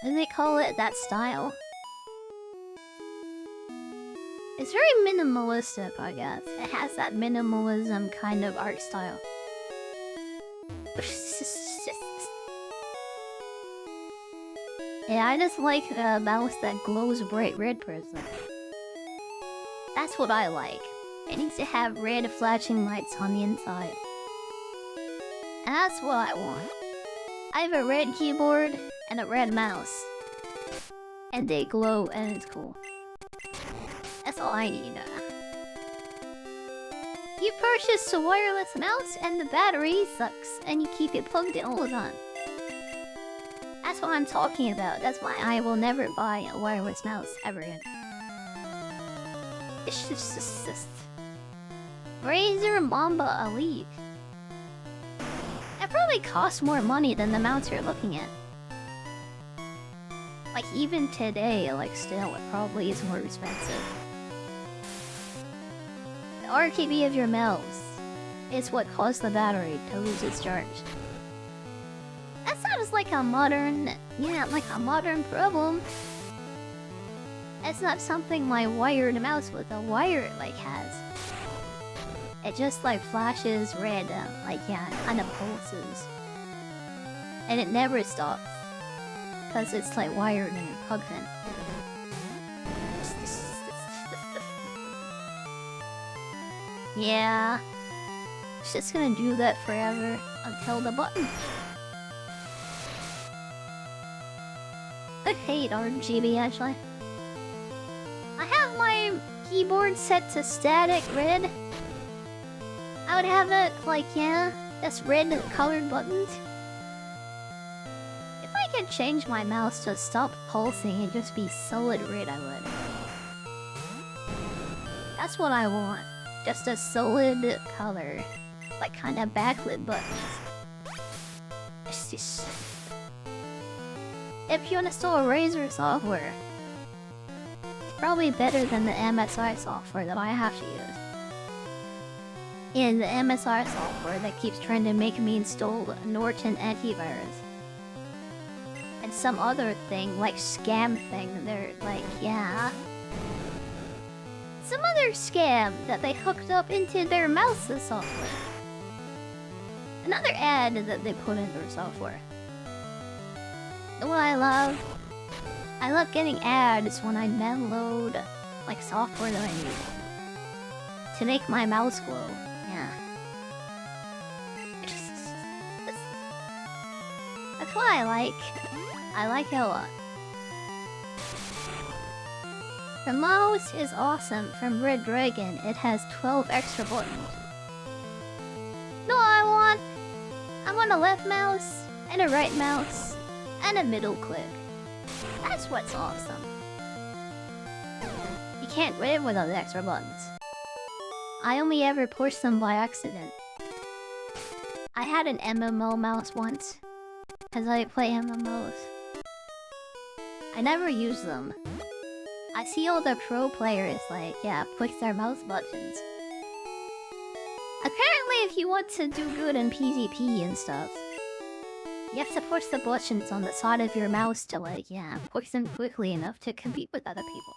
[SPEAKER 1] And they call it that style. It's very minimalistic, I guess. It has that minimalism kind of art style. Yeah, I just like a mouse that glows bright red person. That's what I like. It needs to have red flashing lights on the inside. And that's what I want. I have a red keyboard and a red mouse. And they glow and it's cool. That's all I need. You purchased a wireless mouse and the battery sucks and you keep it plugged in all the time. That's what I'm talking about. That's why I will never buy a wireless mouse ever again. Razor Mamba Elite. It probably costs more money than the mounts you're looking at. Like, even today, like, still, it probably is more expensive. The RKB of your mouse is what caused the battery to lose its charge. That sounds like a modern... yeah, like a modern problem. It's not something my wired mouse with a wire, like, has. It just, like, flashes red, like, yeah, kind of pulses. And it never stops. Because it's, like, wired and plugged in. Yeah. It's just gonna do that forever until the button. I hate RGB, actually. I have my keyboard set to static red. I would have it, like, yeah, just red colored buttons. If I could change my mouse to stop pulsing and just be solid red, I would. That's what I want. Just a solid color. Like, kind of backlit buttons. If you install Razer software, it's probably better than the MSI software that I have to use. And the MSI software that keeps trying to make me install Norton antivirus. And some other thing, like scam thing, they're like, yeah. Some other scam that they hooked up into their mouse's software. Another ad that they put in their software. You know what I love? I love getting ads when I download, like, software that I need to make my mouse glow. Yeah. That's what I like. I like it a lot. The mouse is awesome from Red Dragon. It has 12 extra buttons. No, I want a left mouse, and a right mouse, and a middle click. That's what's awesome. You can't live without the extra buttons. I only ever pushed them by accident. I had an MMO mouse once, because I play MMOs. I never use them. I see all the pro players, like, yeah, push their mouse buttons. Apparently, if you want to do good in PvP and stuff, you have to push the buttons on the side of your mouse to, like, yeah, push them quickly enough to compete with other people.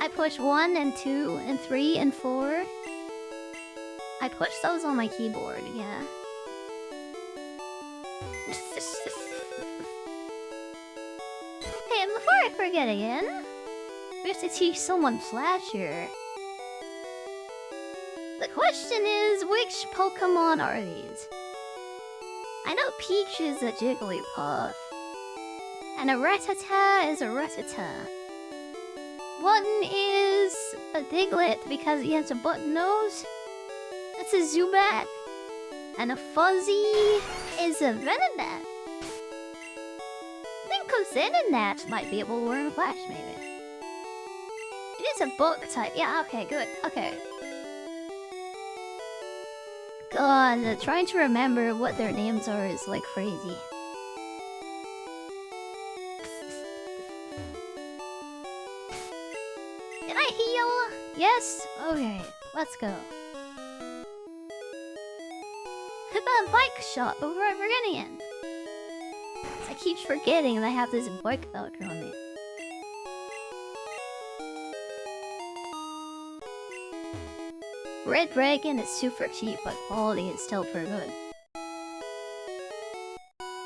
[SPEAKER 1] I push 1 and 2 and 3 and 4. I push those on my keyboard, yeah. Hey, and before I forget again, we have to teach someone Flash here. The question is, which Pokemon are these? I know Peach is a Jigglypuff, and a Rattata is a Rattata. Button is a Diglett because he has a button nose. That's a Zubat. And a Fuzzy is a Venonat. I think Zenonat might be able to learn Flash, maybe. It is a book type. Yeah, okay, good. Okay. God, trying to remember what their names are is like crazy. Did I heal? Yes? Okay, let's go. Hit that bike shop before I forget again. I keep forgetting that I have this bike voucher on me. Red Dragon is super cheap, but quality is still pretty good.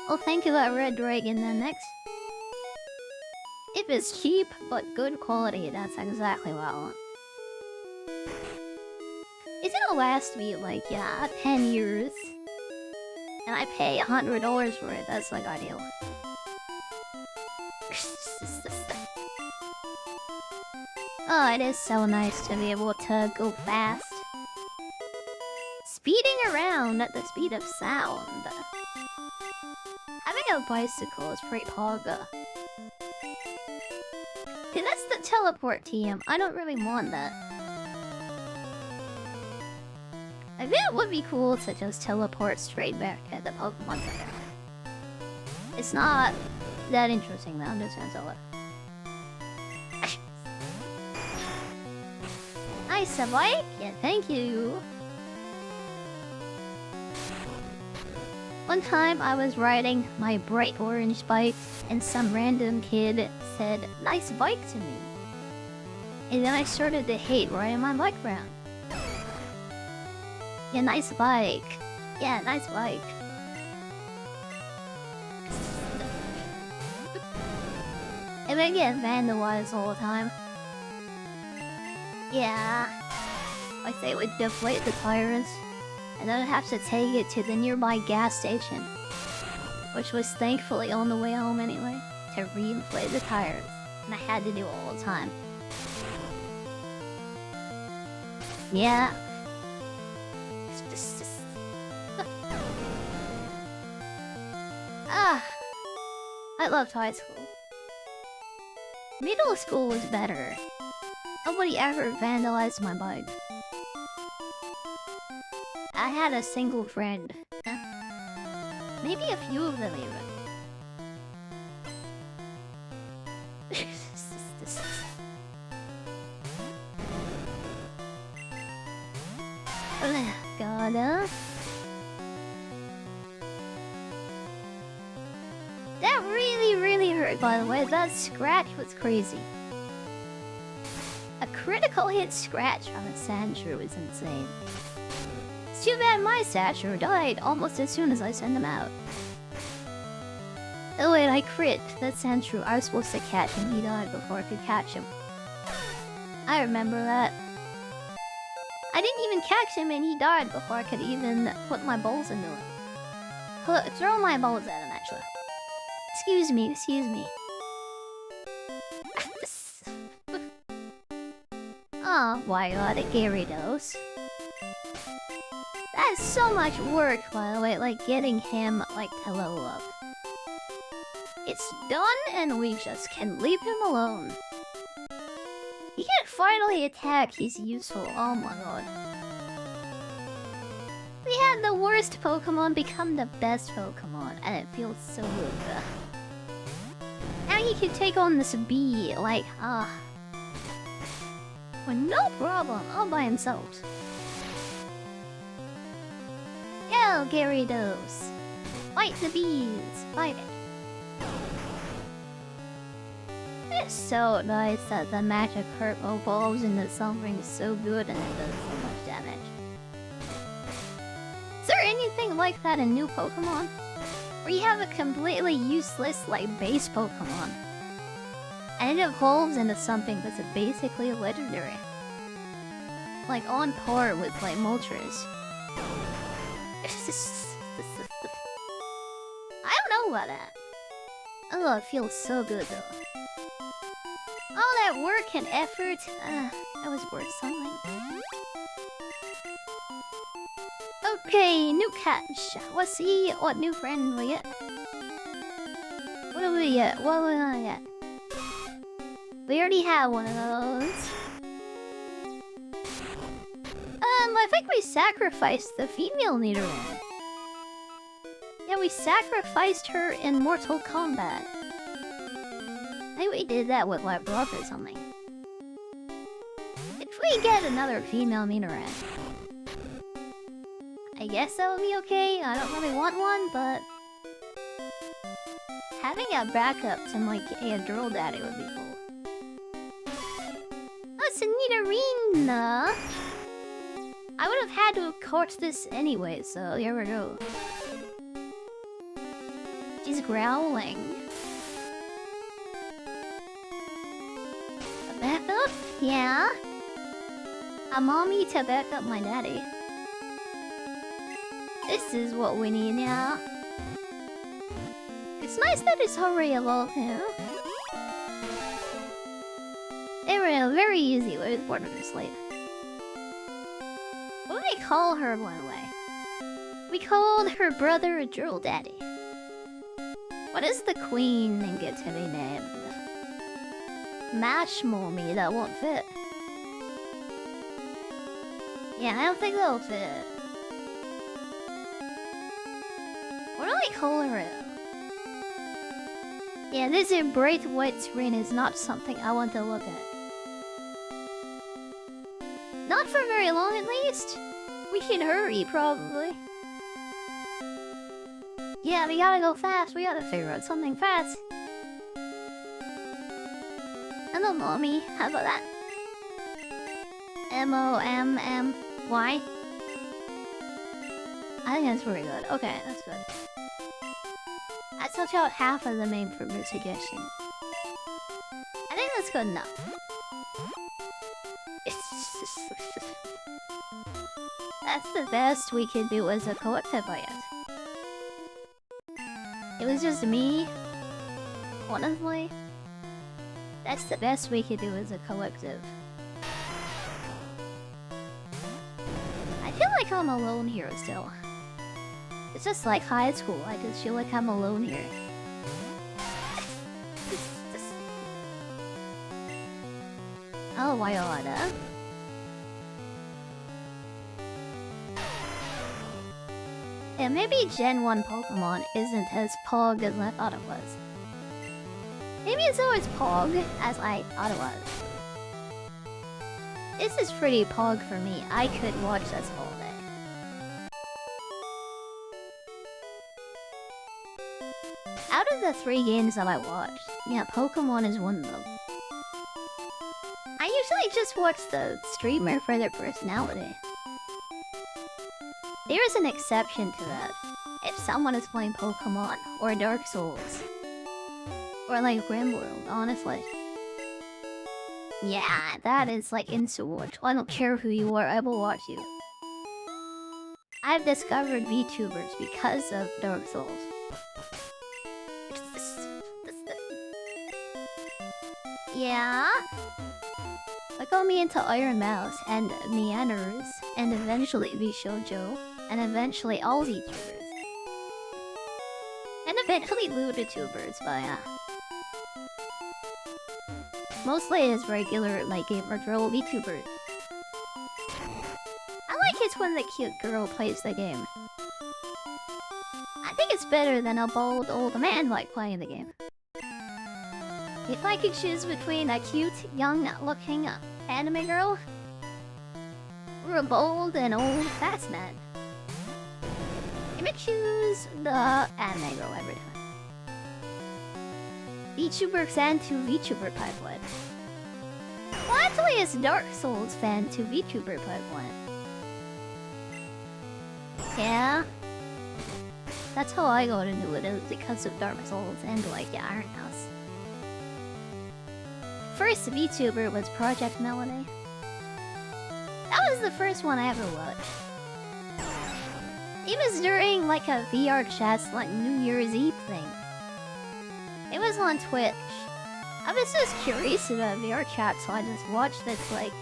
[SPEAKER 1] I'll think about Red Dragon then next. If it's cheap, but good quality, that's exactly what I want. It's gonna last me, like, yeah, 10 years. And I pay $100 for it, that's like ideal. Oh, it is so nice to be able to go fast. Speeding around at the speed of sound. Having a bicycle is pretty pogga. Don't teleport TM. I don't really want that. I think it would be cool to just teleport straight back at the Pokemon Center. It's not that interesting though, I'm just gonna tell it. Nice, a bike? Yeah, thank you. One time I was riding my bright orange bike and some random kid said, "Nice bike" to me. And then I started to hate riding my bike around. Yeah, nice bike. Yeah, nice bike. And I get vandalized all the time. Yeah. Like they would deflate the tires. And then I'd have to take it to the nearby gas station. Which was thankfully on the way home anyway. To re-inflate the tires. And I had to do it all the time. Yeah. I loved high school. Middle school was better. Nobody ever vandalized my bike. I had a single friend. Maybe a few of them even. God, that really hurt, by the way. That scratch was crazy. A critical hit scratch on a Sandshrew is insane. It's too bad my Sandshrew died almost as soon as I sent him out. Oh wait, I crit that Sandshrew I was supposed to catch and he died before I could catch him. I remember that. I didn't even catch him and he died before I could even put my balls into him. Throw my balls at him, actually. Excuse me. Oh, why got a Gyarados? That's so much work, by the way, like getting him, like, to level up. It's done and we just can leave him alone. He can finally attack, he's useful, oh my god. We had the worst Pokemon become the best Pokemon, and it feels so good. Now he can take on this bee, like, with no problem, all by himself. Yo, Gyarados! Fight the bees! Fight it! It's so nice that the Magikarp evolves into something so good and it does so much damage. Is there anything like that in new Pokemon? Where you have a completely useless, like, base Pokemon and it evolves into something that's basically legendary. Like, on par with, like, Moltres. I don't know about that. Oh, it feels so good, though. All that work and effort, that was worth something. Okay, new catch. Let's see what new friend we get. What do we get? What do we get? We already have one of those. I think we sacrificed the female Nidoran. Yeah, we sacrificed her in Mortal Kombat. I think we did that with like Brock or something. If we get another female Nidoran, I guess that would be okay. I don't really want one, but having a backup to like a Drill Daddy would be cool. Oh, it's a Nidorina! I would have had to have caught this anyway, so here we go. She's growling. A backup? Yeah? A mommy to back up my daddy. This is what we need now. It's nice that it's already evolved now. They were a very easy way with Border Slate. What do we call her, by the way? We called her brother a Drill Daddy. What does the queen think it to be named? Mash mommy that won't fit. Yeah, I don't think that'll fit. What do I color it? Yeah, this bright white screen is not something I want to look at. Not for very long, at least. We can hurry, probably. Yeah, we gotta go fast. We gotta figure out something fast. Hello, mommy. How about that? M-O-M-M-Y? I think that's pretty good. Okay, that's good. I took out half of the name from your suggestion. I think that's good enough. That's the best we could do as a collective, I guess. It was just me. Honestly, that's the best we could do as a collective. I feel like I'm alone here still. It's just like high school, I just feel like I'm alone here. Oh, Wyoda. Yeah, maybe Gen 1 Pokemon isn't as Pog as I thought it was. Maybe it's always Pog as I thought it was. This is pretty Pog for me. I could watch this all day. Out of the 3 games that I watched, yeah, Pokemon is one of them. I usually just watch the streamer for their personality. There is an exception to that. If someone is playing Pokemon, or Dark Souls, or like RimWorld, honestly. Yeah, that is like insta-watch. I don't care who you are, I will watch you. I've discovered VTubers because of Dark Souls. Yeah? What got me into Iron Mouse and Neanners, and eventually VShojo, and eventually all VTubers. And eventually Ludatubers, but yeah. Mostly as regular, like, gamer girl VTubers. I like it when the cute girl plays the game. I think it's better than a bald old man like playing the game. If I could choose between a cute, young-looking anime girl or a bold and old fast man, I would choose the anime girl every time. VTuber fan to VTuber pipeline. Well, actually, it's Dark Souls fan to VTuber pipeline. Yeah. That's how I got into it, because of Dark Souls and, like, Iron House. First VTuber was Project Melody. That was the first one I ever watched. It was during like a VR chat, like New Year's Eve thing. It was on Twitch. I was just curious about VR chat, so I just watched this like...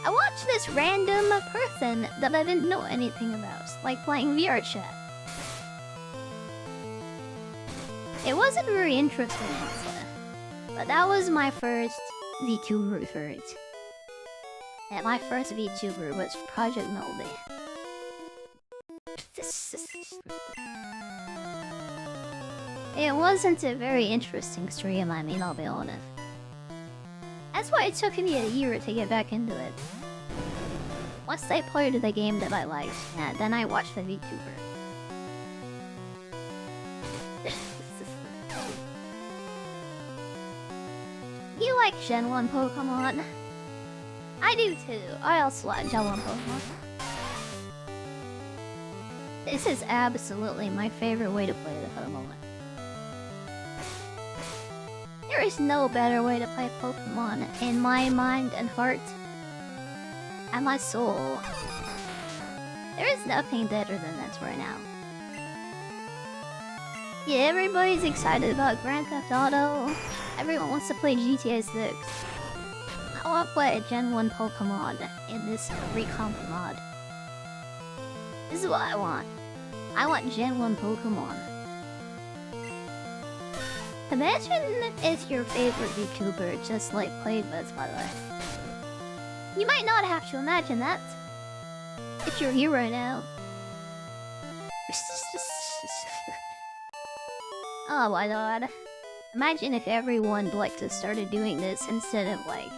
[SPEAKER 1] I watched this random person that I didn't know anything about, like playing VR chat. It wasn't very interesting, honestly. But that was my first VTuber for it. And my first VTuber was Project Melody. It wasn't a very interesting stream, I mean, I'll be honest. That's why it took me a year to get back into it. Once I played the game that I liked, and then I watched the VTuber. You like Gen 1 Pokemon? I do too. I also like Gen 1 Pokemon. This is absolutely my favorite way to play the Pokemon. There is no better way to play Pokemon in my mind and heart. And my soul. There is nothing better than this right now. Yeah, everybody's excited about Grand Theft Auto. Everyone wants to play GTA 6. I want to play a Gen 1 Pokemon in this Recomp mod. This is what I want. I want Gen 1 Pokemon. Imagine it's your favorite VTuber just like played with, by the way. You might not have to imagine that. It's your hero now. Oh my god. Imagine if everyone like just started doing this instead of like...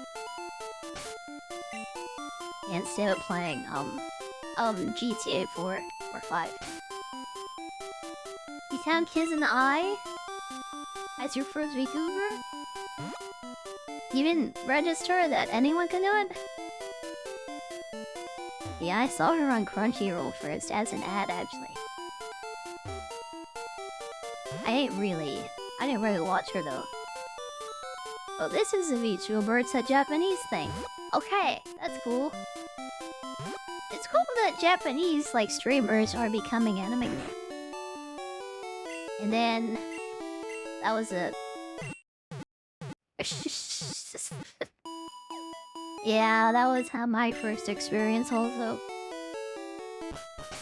[SPEAKER 1] instead of playing GTA 4 or 5. You found Kiss in the Eye as your first VTuber? You didn't register that anyone can do it? Yeah, I saw her on Crunchyroll first as an ad, actually. I didn't really watch her though. Oh, this is a VTuber, it's a Japanese thing. Okay, that's cool. It's cool that Japanese, like, streamers are becoming anime. And then... that was a... yeah, that was how my first experience also.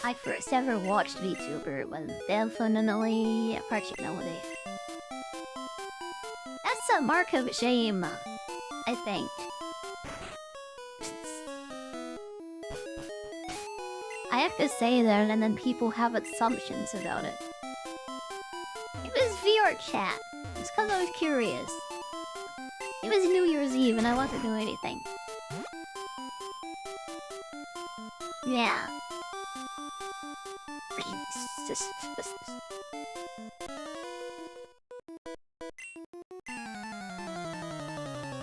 [SPEAKER 1] My first ever watched VTuber was definitely Cartoon Melody. That's a mark of shame, I think. I have to say that, and then people have assumptions about it. It was VR chat. It's because I was curious. It was New Year's Eve and I wasn't doing anything. Yeah.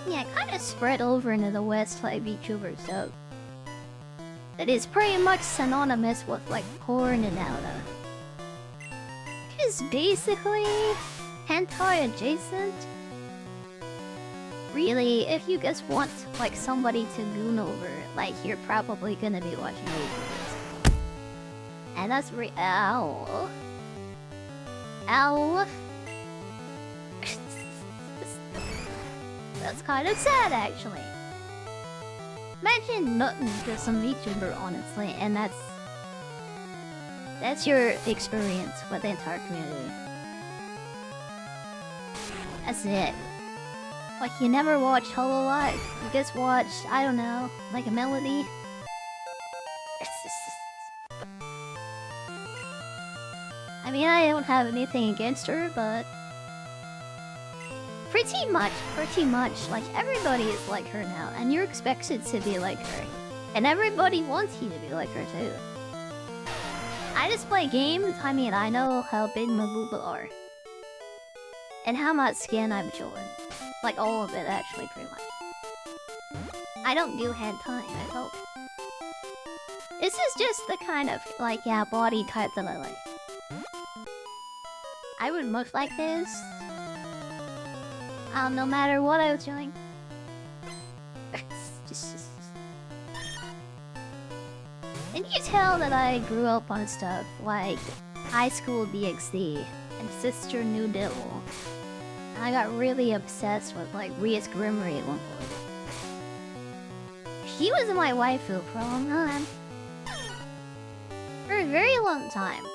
[SPEAKER 1] Yeah, it kind of spread over into the West like VTuber stuff. That is pretty much synonymous with like porn and outa. It is basically hentai adjacent. Really, if you just want like somebody to goon over, like you're probably gonna be watching VTubers. And that's ow. Ow. That's kind of sad, actually. Imagine nothing to some VTuber, honestly, and that's your experience with the entire community. That's it. Like, you never watched Hololive, you just watched, I don't know, like a melody. I mean, I don't have anything against her, but... Pretty much, like, everybody is like her now, and you're expected to be like her. And everybody wants you to be like her, too. I just play games, I mean, I know how big my boobas are. And how much skin I'm showing. Like, all of it, actually, pretty much. I don't do hentai, I hope. This is just the kind of, like, yeah, body type that I like. I would most like this. No matter what I was doing. And you tell that I grew up on stuff like High School DxD and Sister New Devil. And I got really obsessed with like Rias Grimmery at one point. She was my waifu for a long time. For a very long time.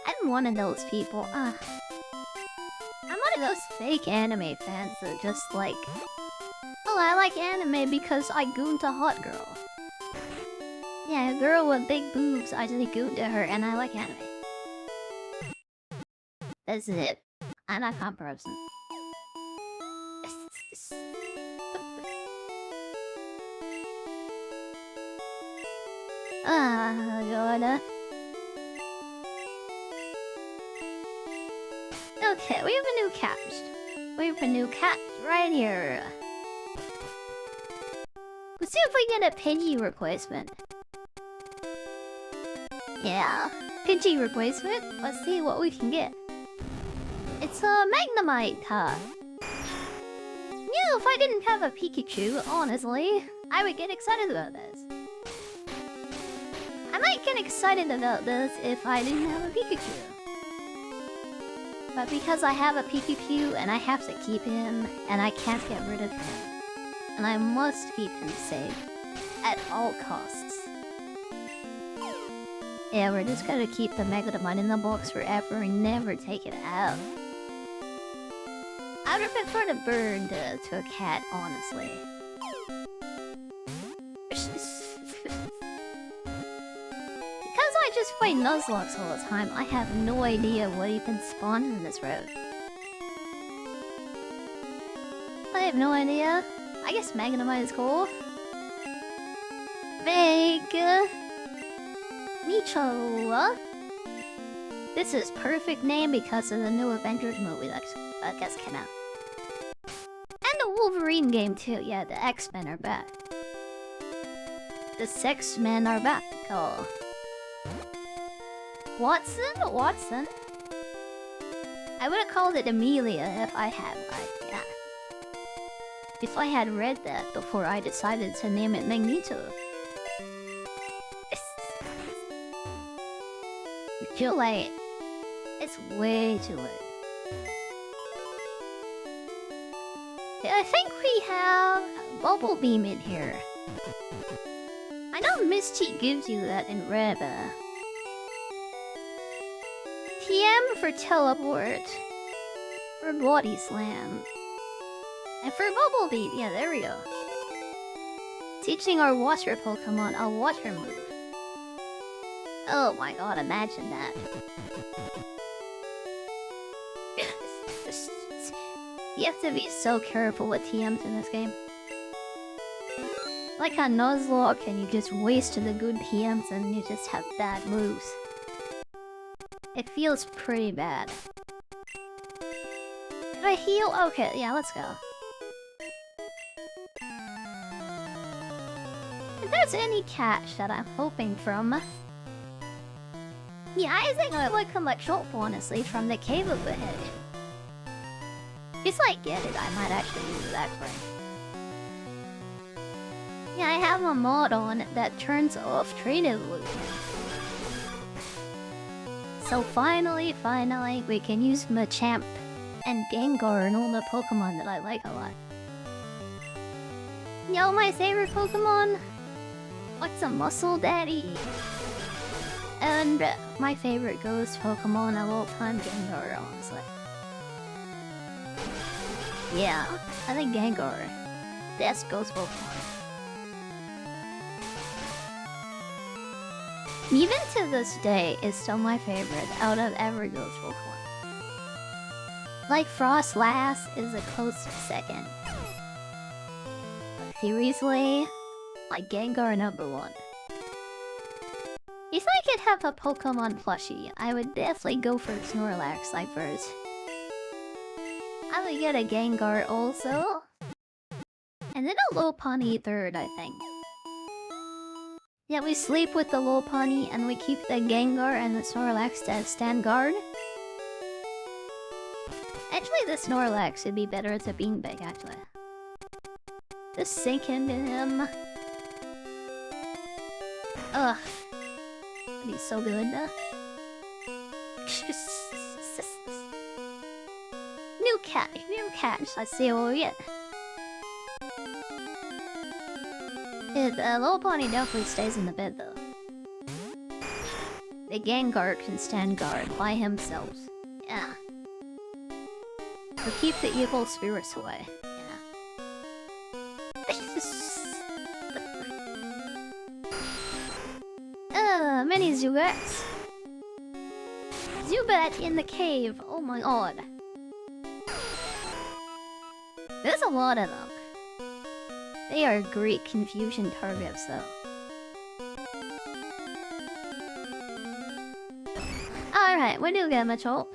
[SPEAKER 1] I'm one of those people. I'm one of those fake anime fans that just like... oh, I like anime because I gooned a hot girl. Yeah, a girl with big boobs, I just gooned to her and I like anime. That's it. I'm not a person. God. Okay, we have a new cat. We have a new cat right here. Let's see if we get a Pidgey replacement. Yeah, Pidgey replacement. Let's see what we can get. It's a Magnemite, huh? Yeah, if I didn't have a Pikachu, honestly, I would get excited about this. I might get excited about this if I didn't have a Pikachu. But because I have a Pikachu and I have to keep him, and I can't get rid of him, and I must keep him safe at all costs. Yeah, we're just gonna keep the Magnemite in the box forever and never take it out. I would prefer the bird to a cat, honestly. Because I just play Nuzlocke all the time, I have no idea what even spawns in this road. I have no idea. I guess Magnemite is cool. Vague. Micho. This is perfect name because of the new Avengers movie that just came out. And the Wolverine game too. Yeah, the X-Men are back. The Sex-Men are back. Oh. Watson? I would have called it Amelia if I had, like, yeah. If I had read that before I decided to name it Magneto. Too late. It's way too late. I think we have a Bubble Beam in here. I know Misty gives you that in red. TM for Teleport. For Body Slam. And for Bubble Beam, yeah, there we go. Teaching our water Pokemon a water move. Oh my god, imagine that. You have to be so careful with TMs in this game. Like on Nuzlocke, and you just wasted the good TMs and you just have bad moves. It feels pretty bad. Did I heal? Okay, yeah, let's go. If there's any catch that I'm hoping from... Yeah, I think I would come like short, honestly, from the cave up ahead. Just like get it, I might actually use it that way. Yeah, I have a mod on that turns off train evolution. So finally, we can use Machamp and Gengar and all the Pokemon that I like a lot. Yo, my favorite Pokemon? What's a Muscle Daddy? And my favorite ghost Pokemon of all time, Gengar, honestly. Yeah, I think Gengar. Best ghost Pokemon. Even to this day, is still my favorite out of every ghost Pokemon. Like Frostlass is a close second. But seriously, like Gengar #1. If I could have a Pokemon plushie, I would definitely go for Snorlax like first. I would get a Gengar also. And then a Lopunny third, I think. Yeah, we sleep with the Lopunny and we keep the Gengar and the Snorlax to stand guard. Actually, the Snorlax would be better as a beanbag, actually. Just sink into him. Ugh. That'd be so good. New catch. Let's see what we get. Yeah, the Lopunny definitely stays in the bed, though. The Gengar can stand guard by himself. Yeah. To keep the evil spirits away. Yeah. Many Zubats. Zubat in the cave. Oh my god. There's a lot of them. They are great confusion targets, though. Alright, we do get Machop.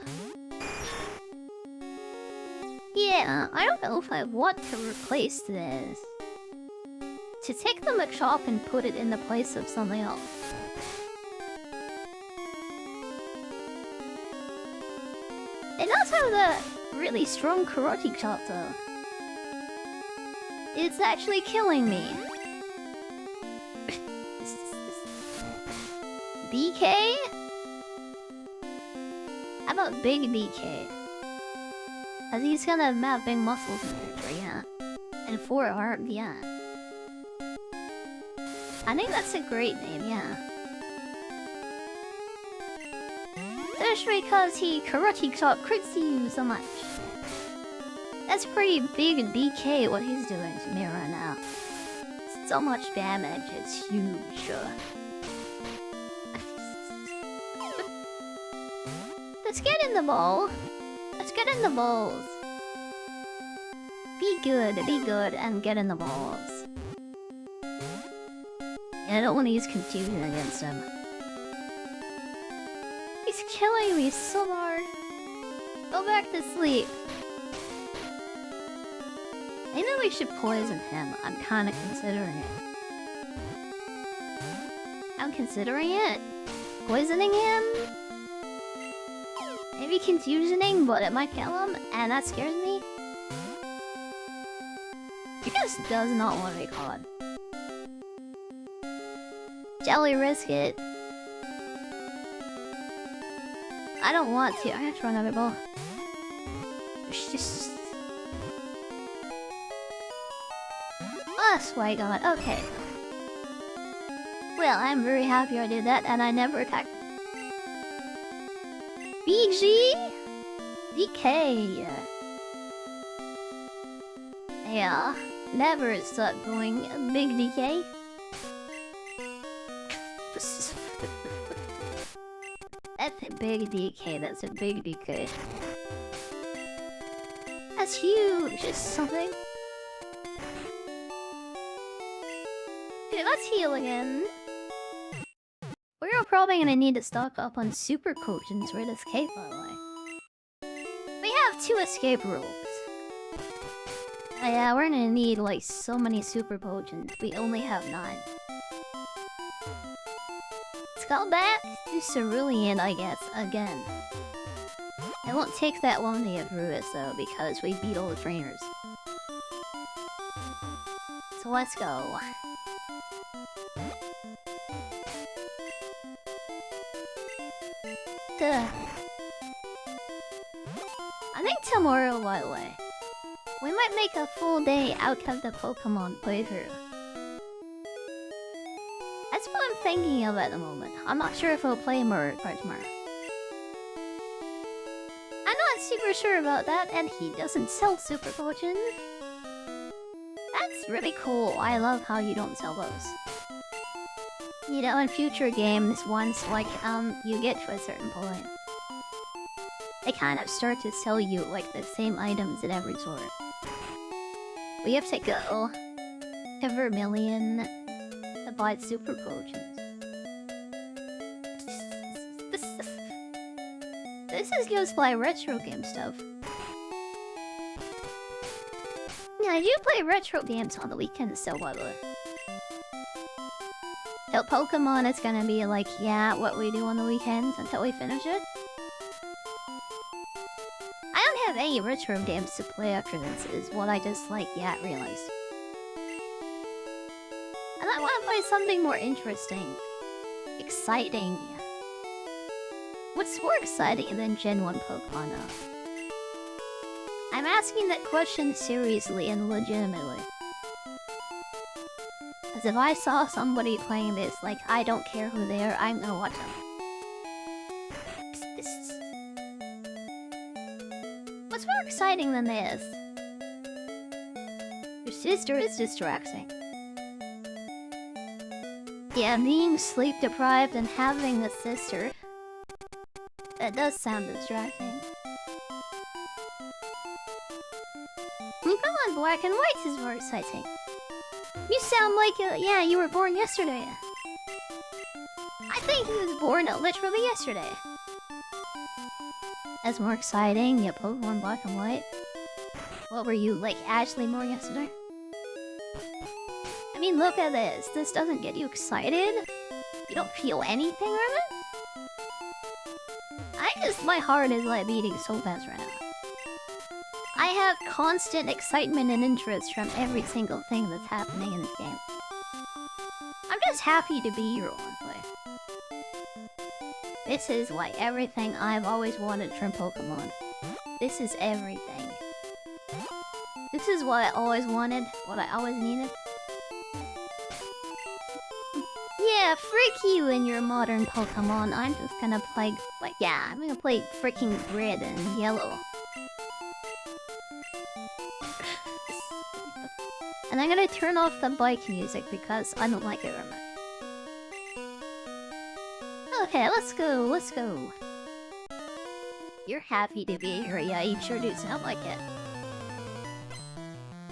[SPEAKER 1] Yeah, I don't know if I want to replace this. To take the Machop and put it in the place of something else. It does have the really strong karate chop, though. It's actually killing me. BK? How about Big BK? Cause he's gonna have big muscles in the future, yeah. And 4 arms, yeah. I think that's a great name, yeah. Especially because he karate chop crits you so much. That's pretty big and DK what he's doing to me right now. So much damage, it's huge. Let's get in the ball. Let's get in the balls. Be good, and get in the balls. Yeah, I don't want to use confusion against him. He's killing me so hard. Go back to sleep. Maybe we should poison him. I'm kind of considering it. I'm considering it. Poisoning him? Maybe confusioning, but it might kill him, and that scares me. He just does not want to be caught. Jelly, risk it. I don't want to. I have to run another ball. Just... Oh, swear God. Okay. Well, I'm very happy I did that, and I never attacked. BG? DK. Yeah. Never stop going big DK. That's a big DK. That's a big DK. That's huge. It's something. Okay, let's heal again. We're probably gonna need to stock up on super potions for this escape, by the way. We have 2 escape rules. Yeah, we're gonna need like so many super potions. We only have 9. Let's go back to Cerulean, I guess, again. It won't take that long to get through this though, because we beat all the trainers. So let's go. Duh. I think tomorrow, by the way, we might make a full day out of the Pokemon playthrough. That's what I'm thinking of at the moment. I'm not sure if we'll play more by tomorrow. I'm not super sure about that, and he doesn't sell super potions. That's really cool. I love how you don't sell those. You know, in future games, once, like, you get to a certain point, they kind of start to sell you, like, the same items in every store. We have to go to Vermilion to buy super potions. This is used by retro game stuff. Yeah, I do play retro games on the weekends, so by the way. So Pokemon is gonna be like, yeah, what we do on the weekends until we finish it. I don't have any retro games to play after this, is what I just, like, yeah, realized. And I want to play something more interesting. Exciting. What's more exciting than Gen 1 Pokemon now? I'm asking that question seriously and legitimately. Because if I saw somebody playing this, like, I don't care who they are, I'm gonna watch them. What's more exciting than this? Your sister is distracting. Yeah, being sleep deprived and having a sister. That does sound distracting. Pokemon Black and White is more exciting. You sound like, yeah, you were born yesterday. I think he was born literally yesterday. That's more exciting, yeah, Pokemon Black and White. What were you, like, Ashley Moore yesterday? I mean, look at this. This doesn't get you excited? You don't feel anything from it? My heart is, like, beating so fast right now. I have constant excitement and interest from every single thing that's happening in this game. I'm just happy to be here, honestly. This is like everything I've always wanted from Pokemon. This is everything. This is what I always wanted, what I always needed. Yeah, frick you and your modern Pokemon. I'm just gonna play, like, yeah, I'm gonna play freaking red and yellow. And I'm gonna turn off the bike music because I don't like it very much. Okay, let's go, let's go. You're happy to be here, yeah, you sure do sound like it.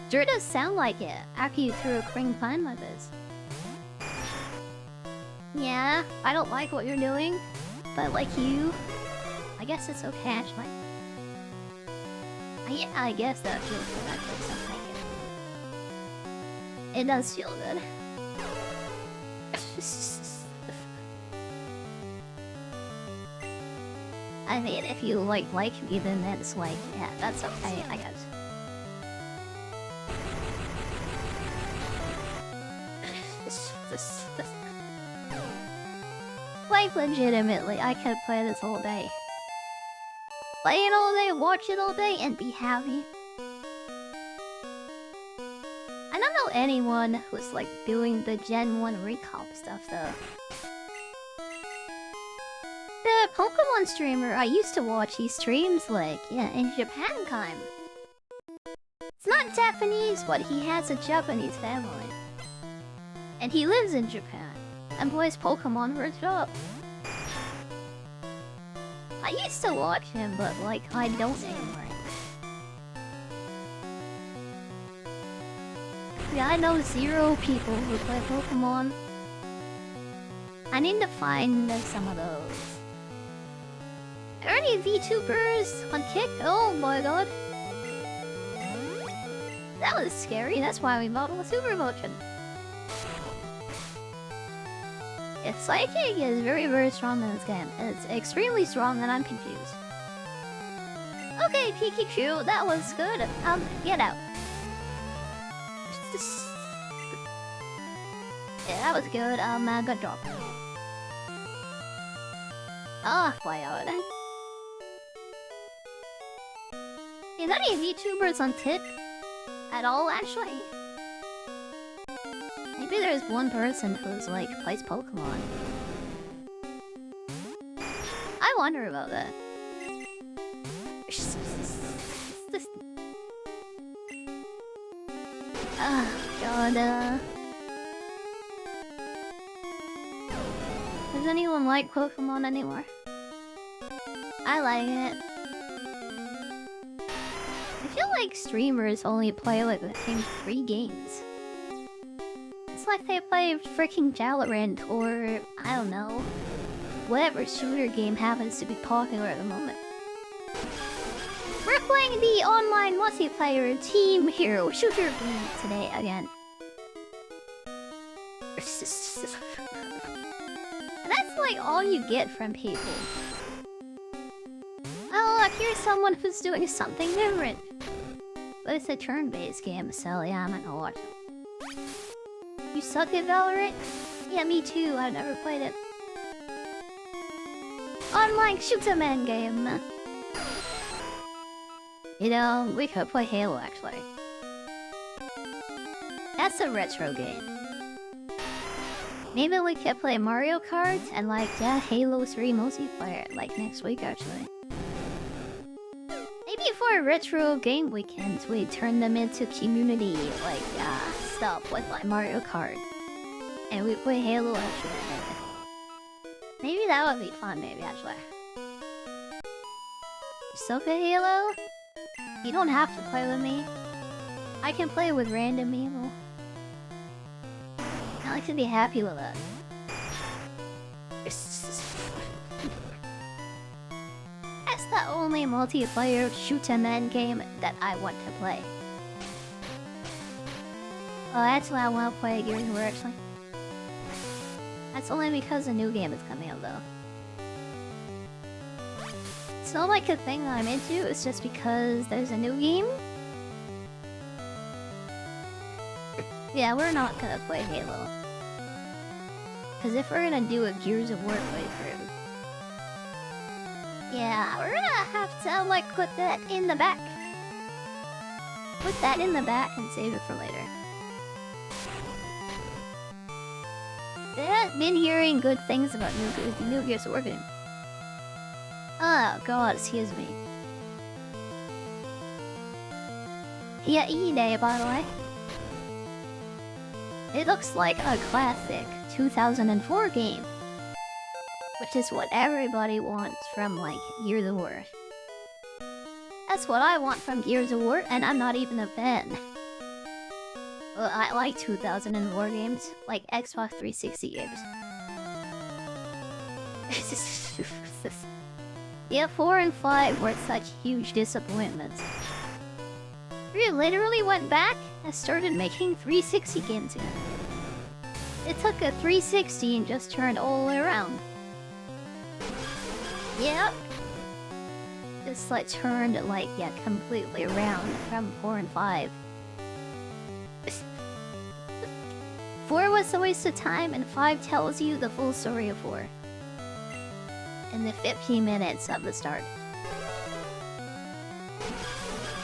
[SPEAKER 1] Sure does sound like it, after you threw a cring climb like this. Yeah, I don't like what you're doing, but like you, I guess it's okay actually. Yeah, I guess that feels good actually, sounds like it. It does feel good. I mean, if you like me, then that's like, yeah, that's okay, I guess. Like, legitimately, I could play this all day. Play it all day, watch it all day, and be happy. I don't know anyone who's like doing the Gen1Recomp stuff though. The Pokemon streamer I used to watch, he streams like, yeah, in Japan time. It's not Japanese, but he has a Japanese family. And he lives in Japan and plays Pokemon for a job. I used to watch him, but like, I don't anymore. Yeah, I know 0 people who play Pokemon. I need to find some of those. Are there any VTubers on Kick? Oh my god. That was scary, that's why we modeled a super motion. Its psychic is very, very strong in this game. It's extremely strong and I'm confused. Okay, Pikachu, that was good. Get out. Yeah, that was good. Good job. Oh, wow. Is there any VTubers on Tit? At all, actually? Maybe there's one person who's like, plays Pokemon. I wonder about that. Oh, god, does anyone like Pokemon anymore? I like it. I feel like streamers only play like the same 3 games. It's like they play freaking Valorant or, I don't know, whatever shooter game happens to be popular at the moment. We're playing the online multiplayer Team Hero shooter game today again. And that's like all you get from people. Oh look, here's someone who's doing something different. But it's a turn-based game, so yeah, I'm not gonna watch it. You suck at Valorant? Yeah, me too, I've never played it. Online shoot-a-man game. You know, we could play Halo actually. That's a retro game. Maybe we could play Mario Kart and like, yeah, Halo 3 multiplayer like next week actually. Maybe for a retro game weekend, we turn them into community like stuff with like Mario Kart. And we play Halo actually. Maybe that would be fun, maybe actually. So for Halo? You don't have to play with me. I can play with random people. I like to be happy with that. That's the only multiplayer shoot-a-man game that I want to play. Oh, that's why I want to play Gears of War actually. That's only because a new game is coming out though. It's not like a thing that I'm into, it's just because there's a new game. Yeah, we're not gonna play Halo. Because if we're gonna do a Gears of War playthrough... yeah, we're gonna have to like put that in the back. Put that in the back and save it for later. I've been hearing good things about new Gears of War game. Oh god, excuse me. Yeah, E-Day, by the way. It looks like a classic 2004 game. Which is what everybody wants from, like, Gears of War. That's what I want from Gears of War, and I'm not even a fan. Well, I like 2004 games, like Xbox 360 games. Yeah, 4 and 5 were such huge disappointments. We literally went back and started making 360 games again. It took a 360 and just turned all the way around. Yep. Just like turned like, yeah, completely around from 4 and 5. 4 was a waste of time and 5 tells you the full story of 4. In the 15 minutes of the start.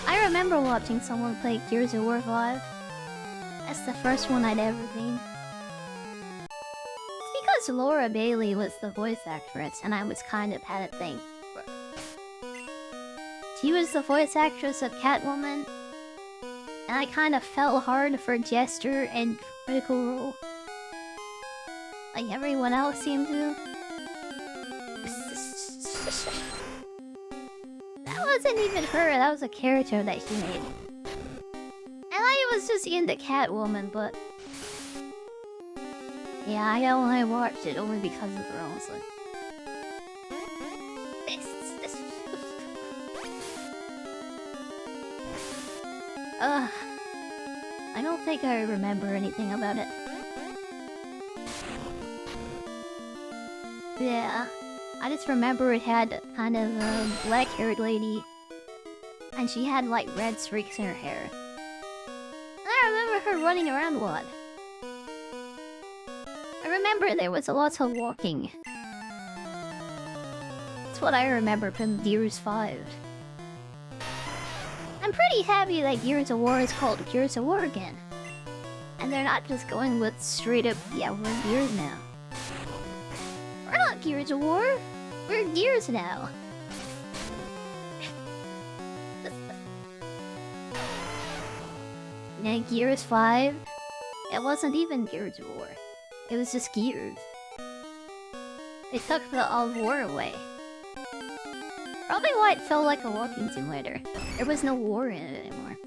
[SPEAKER 1] I remember watching someone play Gears of War 5. That's the first one I'd ever seen. It's because Laura Bailey was the voice actress and I was kind of had a thing for her. She was the voice actress of Catwoman. And I kind of fell hard for Jester and Critical Role. Like everyone else seemed to. That wasn't even her, that was a character that she made. And I was just into Catwoman, but... yeah, I only watched it only because of the Rose. I don't think I remember anything about it. Yeah, I just remember it had kind of a black-haired lady. And she had like red streaks in her hair. And I remember her running around a lot. I remember there was a lot of walking. That's what I remember from Gears 5. I'm pretty happy that Gears of War is called Gears of War again. And they're not just going with straight up, yeah, we're Gears now. We're not Gears of War, we're Gears now. And Gears 5, it wasn't even Gears of War. It was just Gears. They took the all war away. Probably why it felt like a walking simulator. There was no war in it anymore.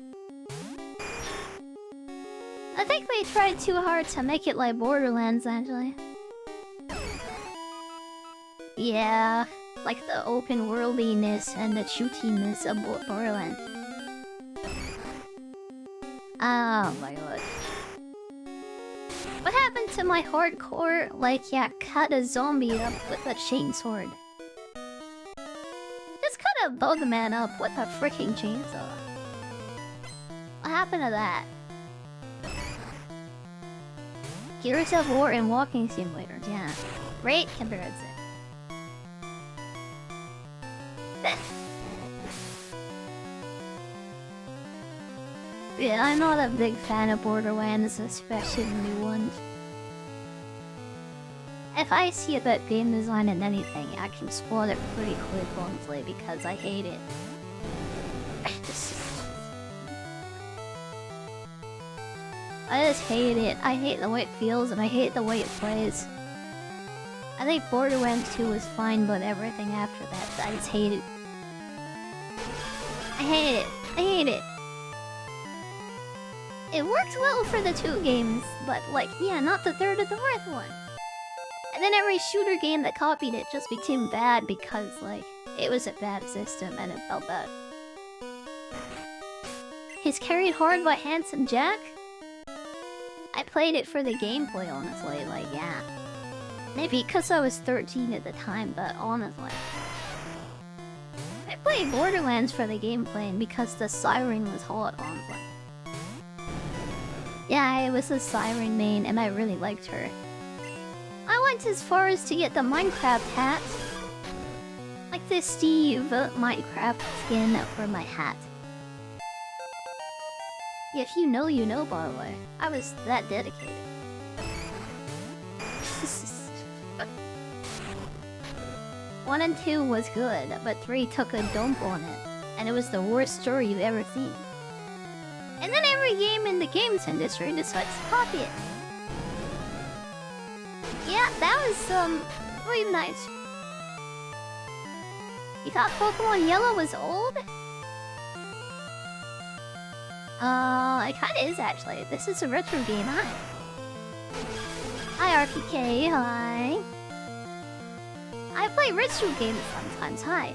[SPEAKER 1] I think they tried too hard to make it like Borderlands, actually. Yeah, like the open worldiness and the shootiness of Borderlands. Oh my god. What happened to my hardcore, like, yeah, cut a zombie up with a chainsword? Just cut a bugman up with a freaking chainsaw. What happened to that? Gears of War and walking simulators, yeah. Great comparison. Yeah, I'm not a big fan of Borderlands, especially the new ones. If I see about game design and anything, I can spoil it pretty quick, honestly, because I hate it. I just hate it. I hate the way it feels and I hate the way it plays. I think Borderlands 2 was fine, but everything after that, I just hate it. I hate it. I hate it. It worked well for the 2 games, but like, yeah, not the 3rd or the 4th one. And then every shooter game that copied it just became bad because, like, it was a bad system and it felt bad. He's carried hard by Handsome Jack? I played it for the gameplay, honestly, like, yeah. Maybe because I was 13 at the time, but honestly. I played Borderlands for the gameplay and because the Siren was hot, honestly. Yeah, I was a Siren main and I really liked her. I went as far as to get the Minecraft hat. Like the Steve Minecraft skin for my hat. If you know, you know, by the way. I was that dedicated. 1 and 2 was good, but 3 took a dump on it. And it was the worst story you've ever seen. And then every game in the games industry decides to copy it. Yeah, that was really nice. You thought Pokemon Yellow was old? It kinda is actually. This is a retro game, hi. Hi RPK, hi. I play retro games sometimes, hi.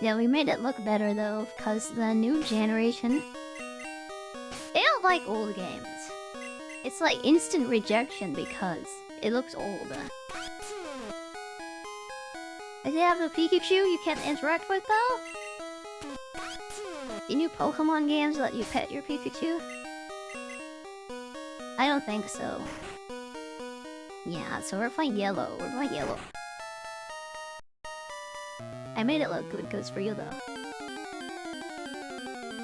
[SPEAKER 1] Yeah, we made it look better though, because the new generation, they don't like old games. It's like instant rejection because it looks old. If you have a Pikachu you can't interact with though? The new Pokemon games let you pet your Pikachu? I don't think so. Yeah, so we're playing yellow. We're playing yellow. I made it look good because for you though.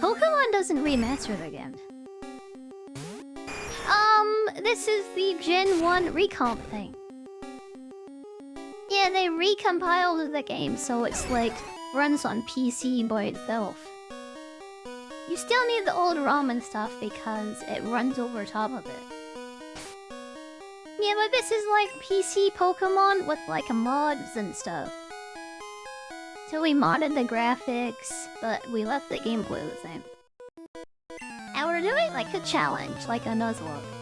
[SPEAKER 1] Pokemon doesn't remaster the game. This is the Gen1Recomp thing. Yeah, they recompiled the game so it's like runs on PC by itself. You still need the old ROM and stuff because it runs over top of it. Yeah, but this is like PC Pokemon with like mods and stuff. So we modded the graphics, but we left the gameplay the same. And we're doing like a challenge, like a Nuzlocke.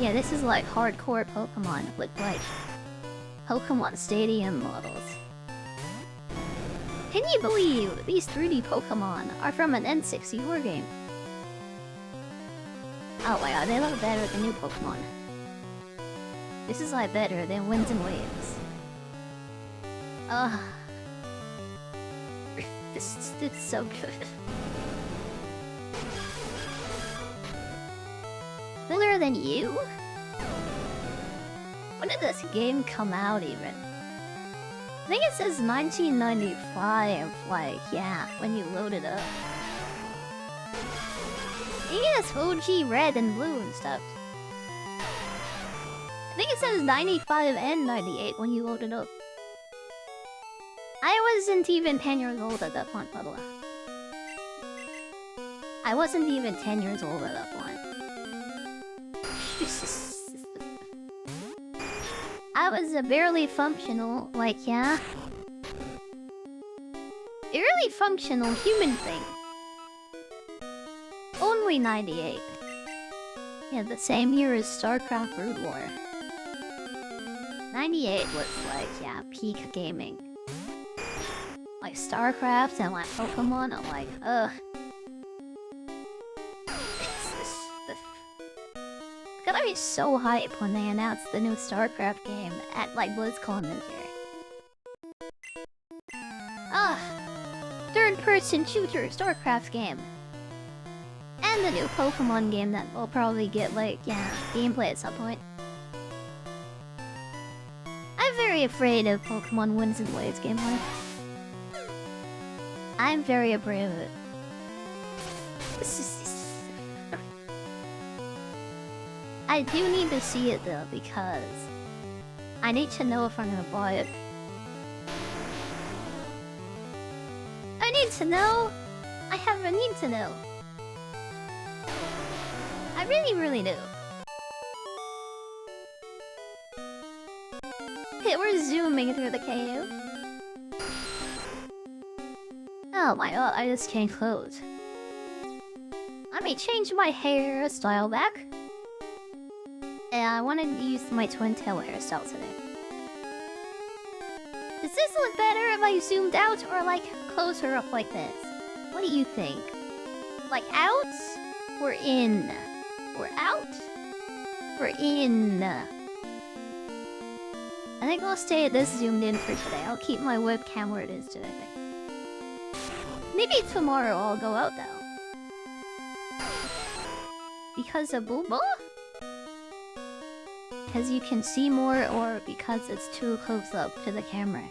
[SPEAKER 1] Yeah, this is like hardcore Pokemon with like Pokemon Stadium models. Can you believe these 3D Pokemon are from an N64 game? Oh my god, they look better than new Pokemon. This is like better than Winds and Waves. Ugh. This is so good. Cooler than you? When did this game come out even? I think it says 1995, like, yeah, when you load it up. I think it's OG Red and Blue and stuff. I think it says 95 and 98 when you load it up. I wasn't even 10 years old at that point, by the way. I wasn't even 10 years old at that point. I was a barely functional, like, yeah. Barely functional human thing. Only 98. Yeah, the same year as StarCraft Brood War. 98 was like, yeah, peak gaming. Like StarCraft and like Pokemon, I'm like, ugh. It's gonna be so hype when they announce the new StarCraft game at like BlizzCon this year. Ugh. Third-person shooter StarCraft game. And the new Pokemon game that will probably get like, yeah, gameplay at some point. I'm very afraid of Pokemon Winds and Waves gameplay. I'm very afraid of it. I do need to see it though, because I need to know if I'm gonna buy it. I need to know! I have a need to know. I really, really do. Okay, we're zooming through the cave. Oh my god, I just changed clothes. Let me change my hairstyle back. And I wanted to use my twin tail hairstyle today. Does this look better if I zoomed out or like closer up like this? What do you think? Like out or in? Or out? Or in? I think I'll stay at this zoomed in for today. I'll keep my webcam where it is today. Maybe tomorrow I'll go out though. Because of Booba? Because you can see more or because it's too close up to the camera?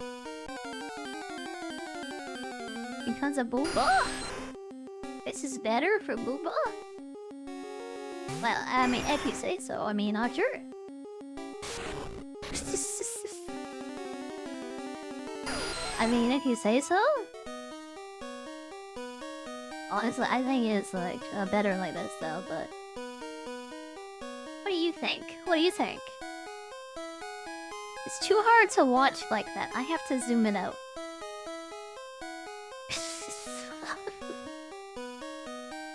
[SPEAKER 1] Because of Booba? This is better for Booba? Well, I mean, if you say so, I mean, not sure. I mean, if you say so? Honestly, I think it's like better like this though, but think? What do you think? It's too hard to watch like that. I have to zoom it out.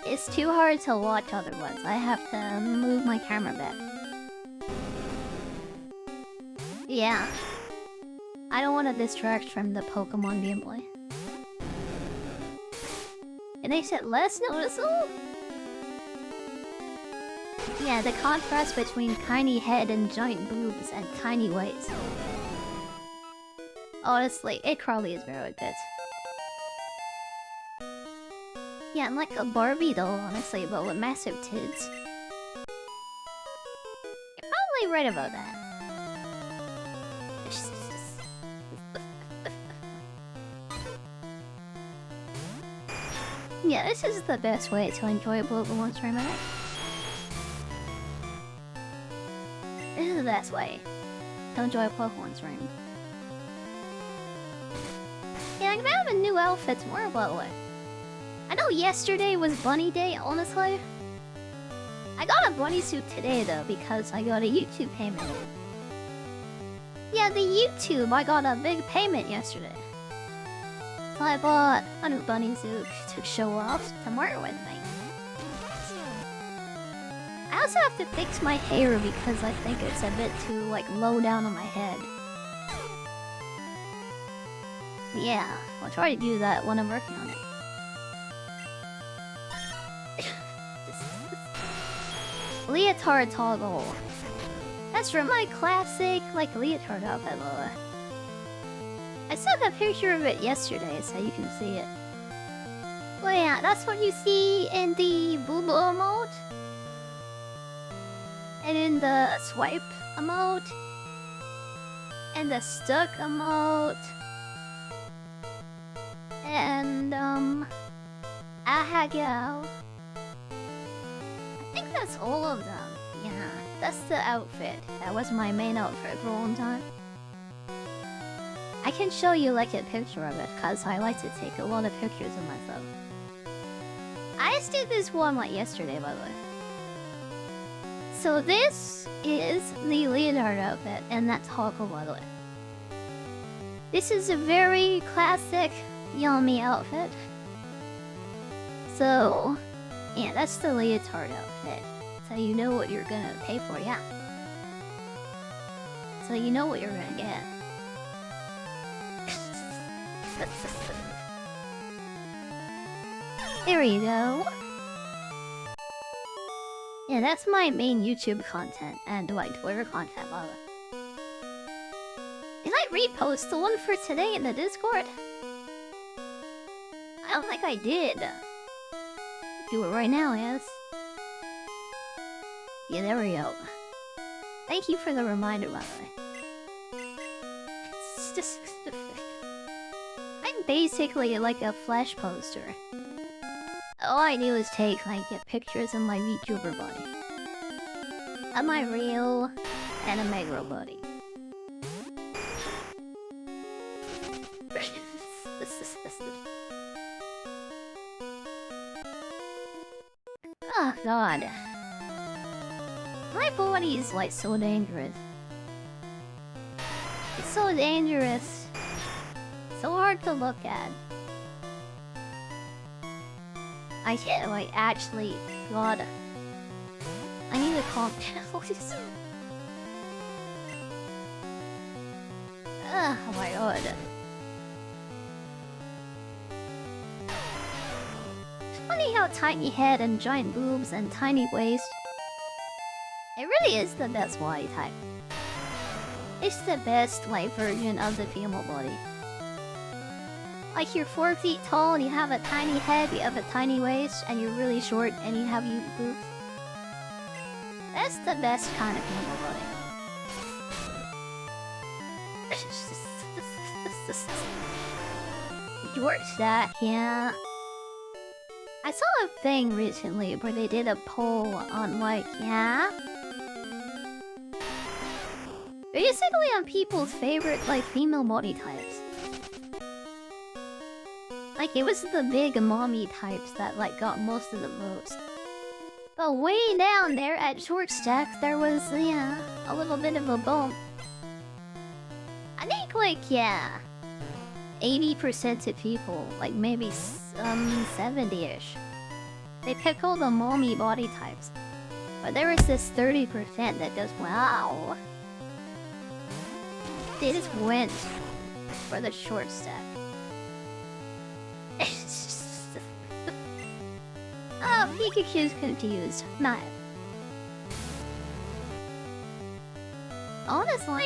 [SPEAKER 1] It's too hard to watch otherwise. I have to move my camera back. Yeah. I don't want to distract from the Pokemon gameplay. And they said less noticeable? Yeah, the contrast between tiny head and giant boobs and tiny waist. Honestly, it probably is very good. Yeah, I'm like a Barbie doll, honestly, but with massive tits. You're probably right about that. Yeah, this is the best way to enjoy a Pokemon stream, right? This is the best way to enjoy a Pokemon stream. Yeah, I'm gonna have a new outfit tomorrow, by the way. I know yesterday was Bunny Day, honestly. I got a bunny suit today, though, because I got a YouTube payment. Yeah, the YouTube, I got a big payment yesterday. So I bought a new bunny suit to show off tomorrow with me. I also have to fix my hair because I think it's a bit too, like, low down on my head. Yeah, I'll try to do that when I'm working on it. Leotard toggle. That's from my classic, like, leotard outfit, Lola. I sent a picture of it yesterday so you can see it. Well, yeah, that's what you see in the Boobo emote. And in the swipe emote. And the stuck emote. And, Ahagao. I think that's all of them. Yeah, that's the outfit. That was my main outfit for a long time. I can show you like a picture of it, cause I like to take a lot of pictures of myself. I just did this one like yesterday, by the way. So this is the leotard outfit, and that's Hako, by the way. This is a very classic Yami outfit. So, yeah, that's the leotard outfit. So you know what you're gonna pay for, yeah. So you know what you're gonna get. There you go. Yeah, that's my main YouTube content and like Twitter content, by the way. Did I repost the one for today in the Discord? I don't think I did. Do it right now, yes. Yeah, there we go. Thank you for the reminder, by the way. It's just... I'm basically like a flash poster. All I do is take, like, get pictures of my VTuber body. Of my real anime body. Oh god. My body is like so dangerous. It's so dangerous. So hard to look at. I can't like actually god. I need to calm down. Oh my god. It's funny how tiny head and giant boobs and tiny waist. It really is the best body type. It's the best like version of the female body. Like you're 4 feet tall and you have a tiny head, you have a tiny waist, and you're really short and you have huge boobs. That's the best kind of female body. Yours that, yeah. I saw a thing recently where they did a poll on like, yeah? Basically on people's favorite like female body types. Like it was the big mommy types that like got most of the votes. But way down there at Short Stack, there was, yeah, a little bit of a bump. I think, like, yeah, 80% of people, like maybe 70-ish, they pick all the mommy body types. But there is this 30% that goes, wow. They just went for the Short Stack. Oh, Pikachu's confused. Not. Honestly,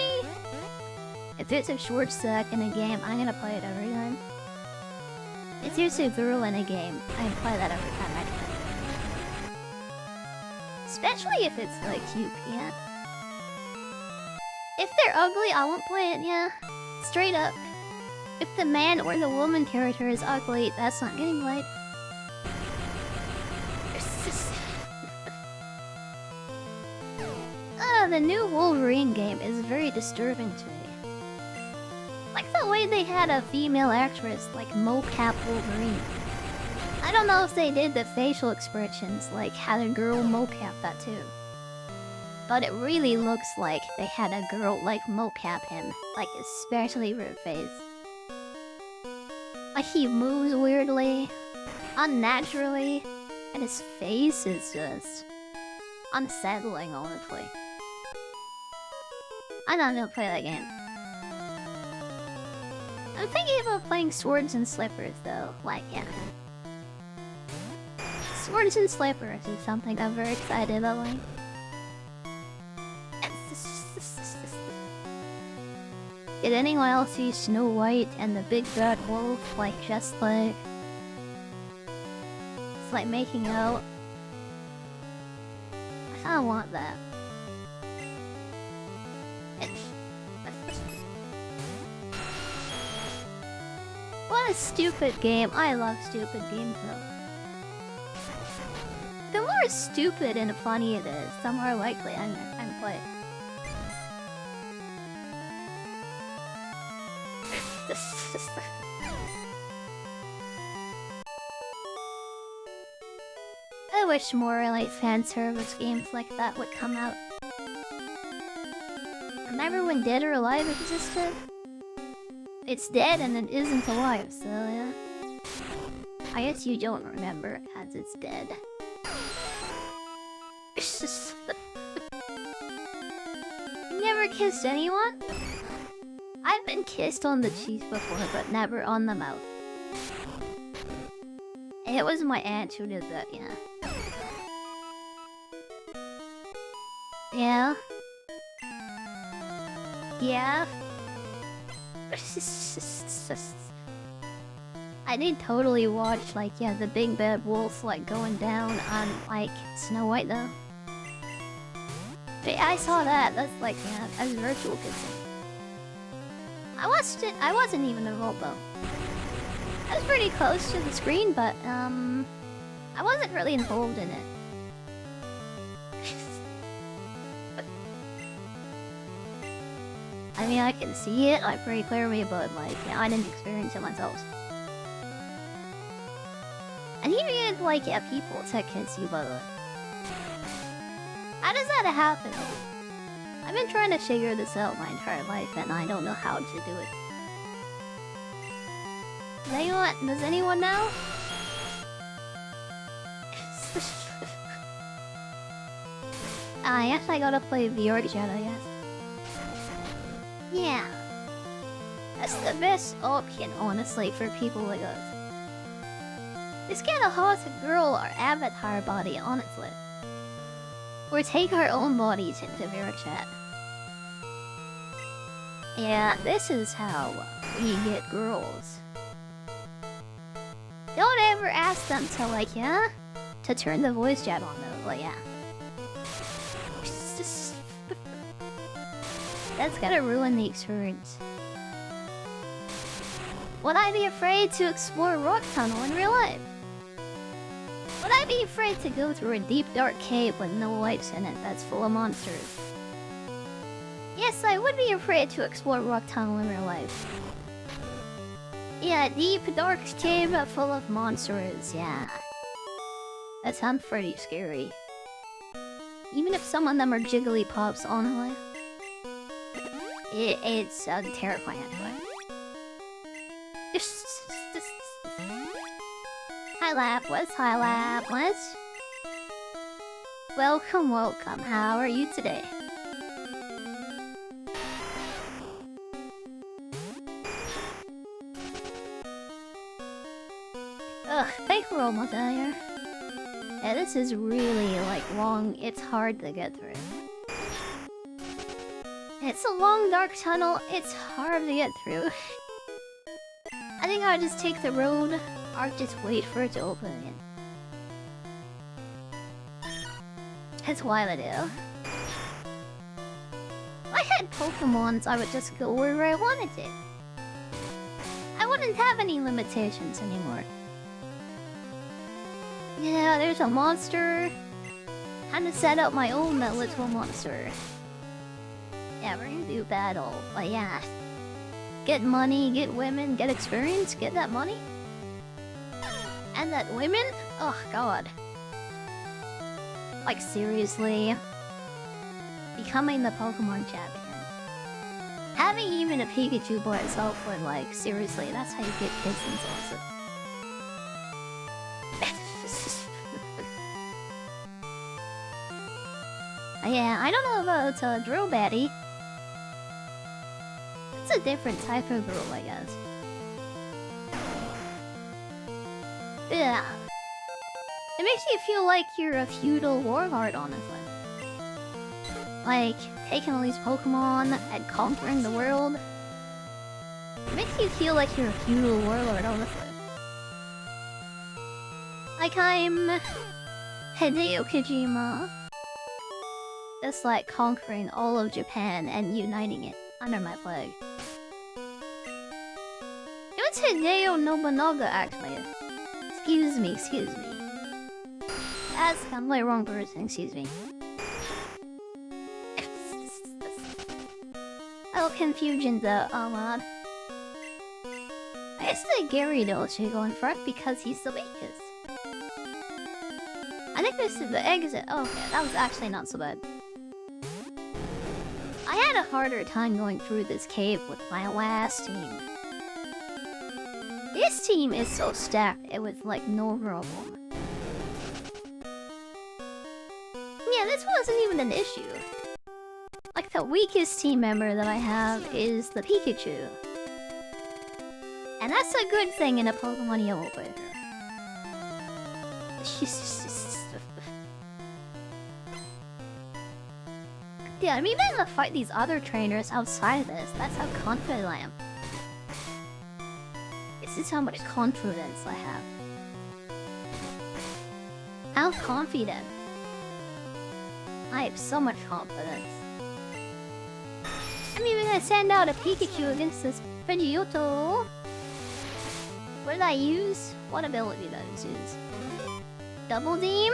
[SPEAKER 1] if there's a Short Stack in a game, I'm gonna play it every time. If there's a girl in a game, I can play that every time I can. Especially if it's like cute, yeah. If they're ugly, I won't play it, yeah. Straight up. If the man or the woman character is ugly, that's not getting played. The new Wolverine game is very disturbing to me. Like the way they had a female actress like mocap Wolverine. I don't know if they did the facial expressions like had a girl mocap that too. But it really looks like they had a girl like mocap him, like especially for his face. Like he moves weirdly, unnaturally, and his face is just unsettling, honestly. I'm not gonna play that game. I'm thinking about playing Swords and Slippers though, like, yeah. Swords and Slippers is something I'm very excited about, like. Did anyone else see Snow White and the Big Bad Wolf, like, just like... It's like making out? I kinda want that. What a stupid game. I love stupid games though. The more stupid and funny it is, the more likely I'm gonna play it. I wish more like fan service games like that would come out. Remember when Dead or Alive existed? It's dead and it isn't alive, so yeah. I guess you don't remember as it's dead. You never kissed anyone? I've been kissed on the cheeks before, but never on the mouth. It was my aunt who did that, yeah. Yeah. Yeah. I did totally watch, like, yeah, the Big Bad Wolf, like, going down on, like, Snow White, though. But I saw that. That's like, yeah, that's virtual kissing. I watched it. I wasn't even involved, though. I was pretty close to the screen, but, I wasn't really involved in it. I mean, I can see it, like, pretty clearly, but, like, yeah, I didn't experience it myself. And you get, like, yeah, people to kiss you, by the way. How does that happen? I've been trying to figure this out my entire life, and I don't know how to do it. Does anyone know? I guess I gotta play VR Chat, I guess. Yeah. That's the best option, honestly, for people like us. Just get a hot girl or avatar body, honestly. Or take our own bodies into VR Chat. Yeah, this is how we get girls. Don't ever ask them to, like, yeah? To turn the voice chat on, though, like, yeah. That's gonna ruin the experience. Would I be afraid to explore Rock Tunnel in real life? Would I be afraid to go through a deep dark cave with no lights in it that's full of monsters? Yes, I would be afraid to explore Rock Tunnel in real life. Yeah, deep dark cave full of monsters, yeah. That sounds pretty scary. Even if some of them are Jigglypuffs, honestly. It's terrifying, actually. Hi, Lap. What's hi, Lap? What's... Welcome, welcome. How are you today? Ugh, thank you for all my failure. Yeah, this is really, like, long. It's hard to get through. It's a long, dark tunnel. It's hard to get through. I think I'll just take the road, or just wait for it to open again. That's why I do. If I had Pokemons, I would just go wherever I wanted to. I wouldn't have any limitations anymore. Yeah, there's a monster. Had to set up my own little monster. Yeah, we're gonna do battle. But yeah. Get money, get women, get experience, get that money. And that women? Oh god. Like seriously. Becoming the Pokemon champion. Having even a Pikachu by itself would like, seriously, that's how you get kids and stuff. Yeah, I don't know about Drill Batty. It's a different type of girl, I guess. Yeah. It makes you feel like you're a feudal warlord, honestly. Like, taking all these Pokemon and conquering the world. It makes you feel like you're a feudal warlord, honestly. Like I'm... Hideo Kojima. Just like conquering all of Japan and uniting it under my flag. It was Hideo Nobunaga, actually. Excuse me, excuse me. That's the completely wrong person, excuse me. Oh, confusion though, oh lad. I guess the Gyarados should go in front because he's the weakest. I think this is the exit. Oh, okay, that was actually not so bad. I had a harder time going through this cave with my last team. This team is so stacked, it was like no problem. Yeah, this wasn't even an issue. Like, the weakest team member that I have is the Pikachu. And that's a good thing in a Pokemon Yellow player. Yeah, I'm even gonna fight these other trainers outside of this. That's how confident I am. This is how much confidence I have. How confident. I have so much confidence. I'm even gonna send out a Pikachu against this Pidgeotto. What did I use? What ability did I use? Double Beam?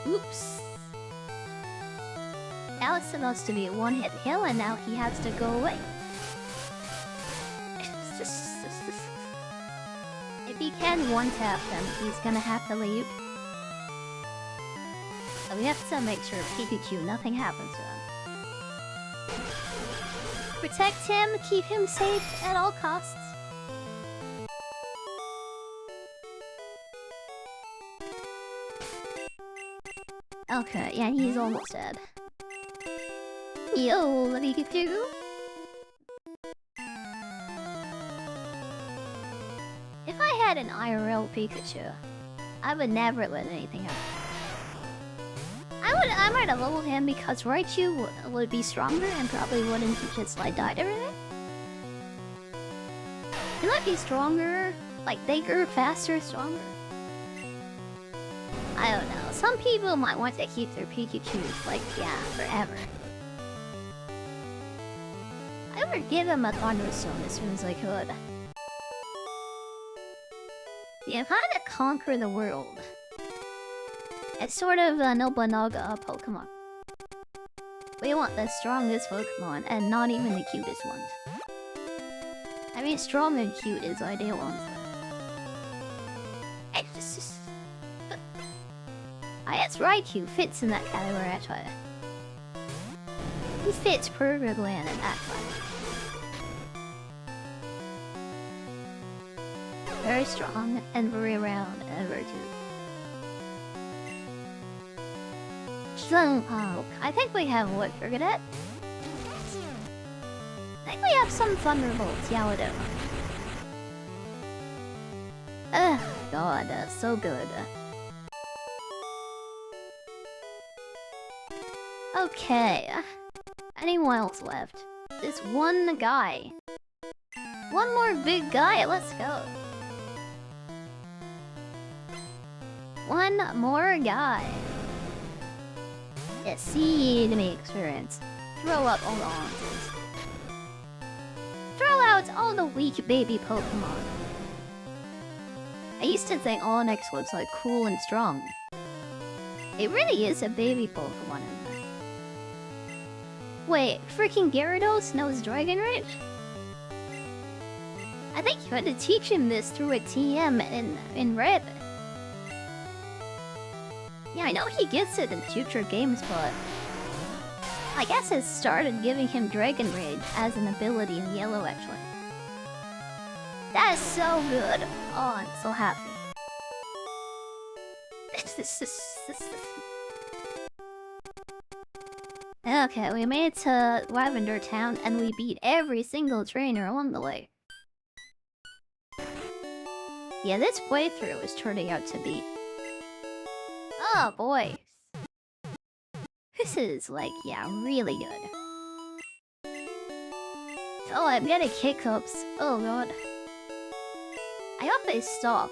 [SPEAKER 1] Oops. That was supposed to be a one-hit kill, and now he has to go away. If he can one-tap them, he's gonna have to leave. So we have to make sure Pikachu, nothing happens to him. Protect him, keep him safe at all costs. Okay, yeah, he's almost dead. Yo, Pikachu! If I had an IRL Pikachu, I would never let anything happen. I might have leveled him because Raichu would be stronger and probably wouldn't just like die to everything. He might be stronger, like bigger, faster, stronger. I don't know. Some people might want to keep their Pikachus, like, yeah, forever. I would give him a Thunderstone as soon as I could. Yeah, if I had to conquer the world, it's sort of a Nobunaga Pokemon. We want the strongest Pokemon, and not even the cutest ones. I mean, strong and cute is ideal, honestly. I guess Raichu fits in that category actually. He fits perfectly in that one. Very strong and very round and very cute. So, I think we have what for that? I think we have some Thunderbolts, yeah we do. Ugh, God, so good. Okay, anyone else left? This one guy. One more big guy, let's go. One more guy. Yeah, see me experience. Throw up all the answers. Throw out all the weak baby Pokemon. I used to think Onix was like cool and strong. It really is a baby Pokemon in there. Wait, freaking Gyarados knows Dragon Rage? I think you had to teach him this through a TM in Red. Yeah, I know he gets it in future games, but I guess it started giving him Dragon Rage as an ability in Yellow, actually. That is so good. Oh, I'm so happy. Okay, we made it to Lavender Town and we beat every single trainer along the way. Yeah, this playthrough is turning out to be... Oh boy. This is like, yeah, really good. Oh, I'm getting hiccups. Oh god. I hope they stop.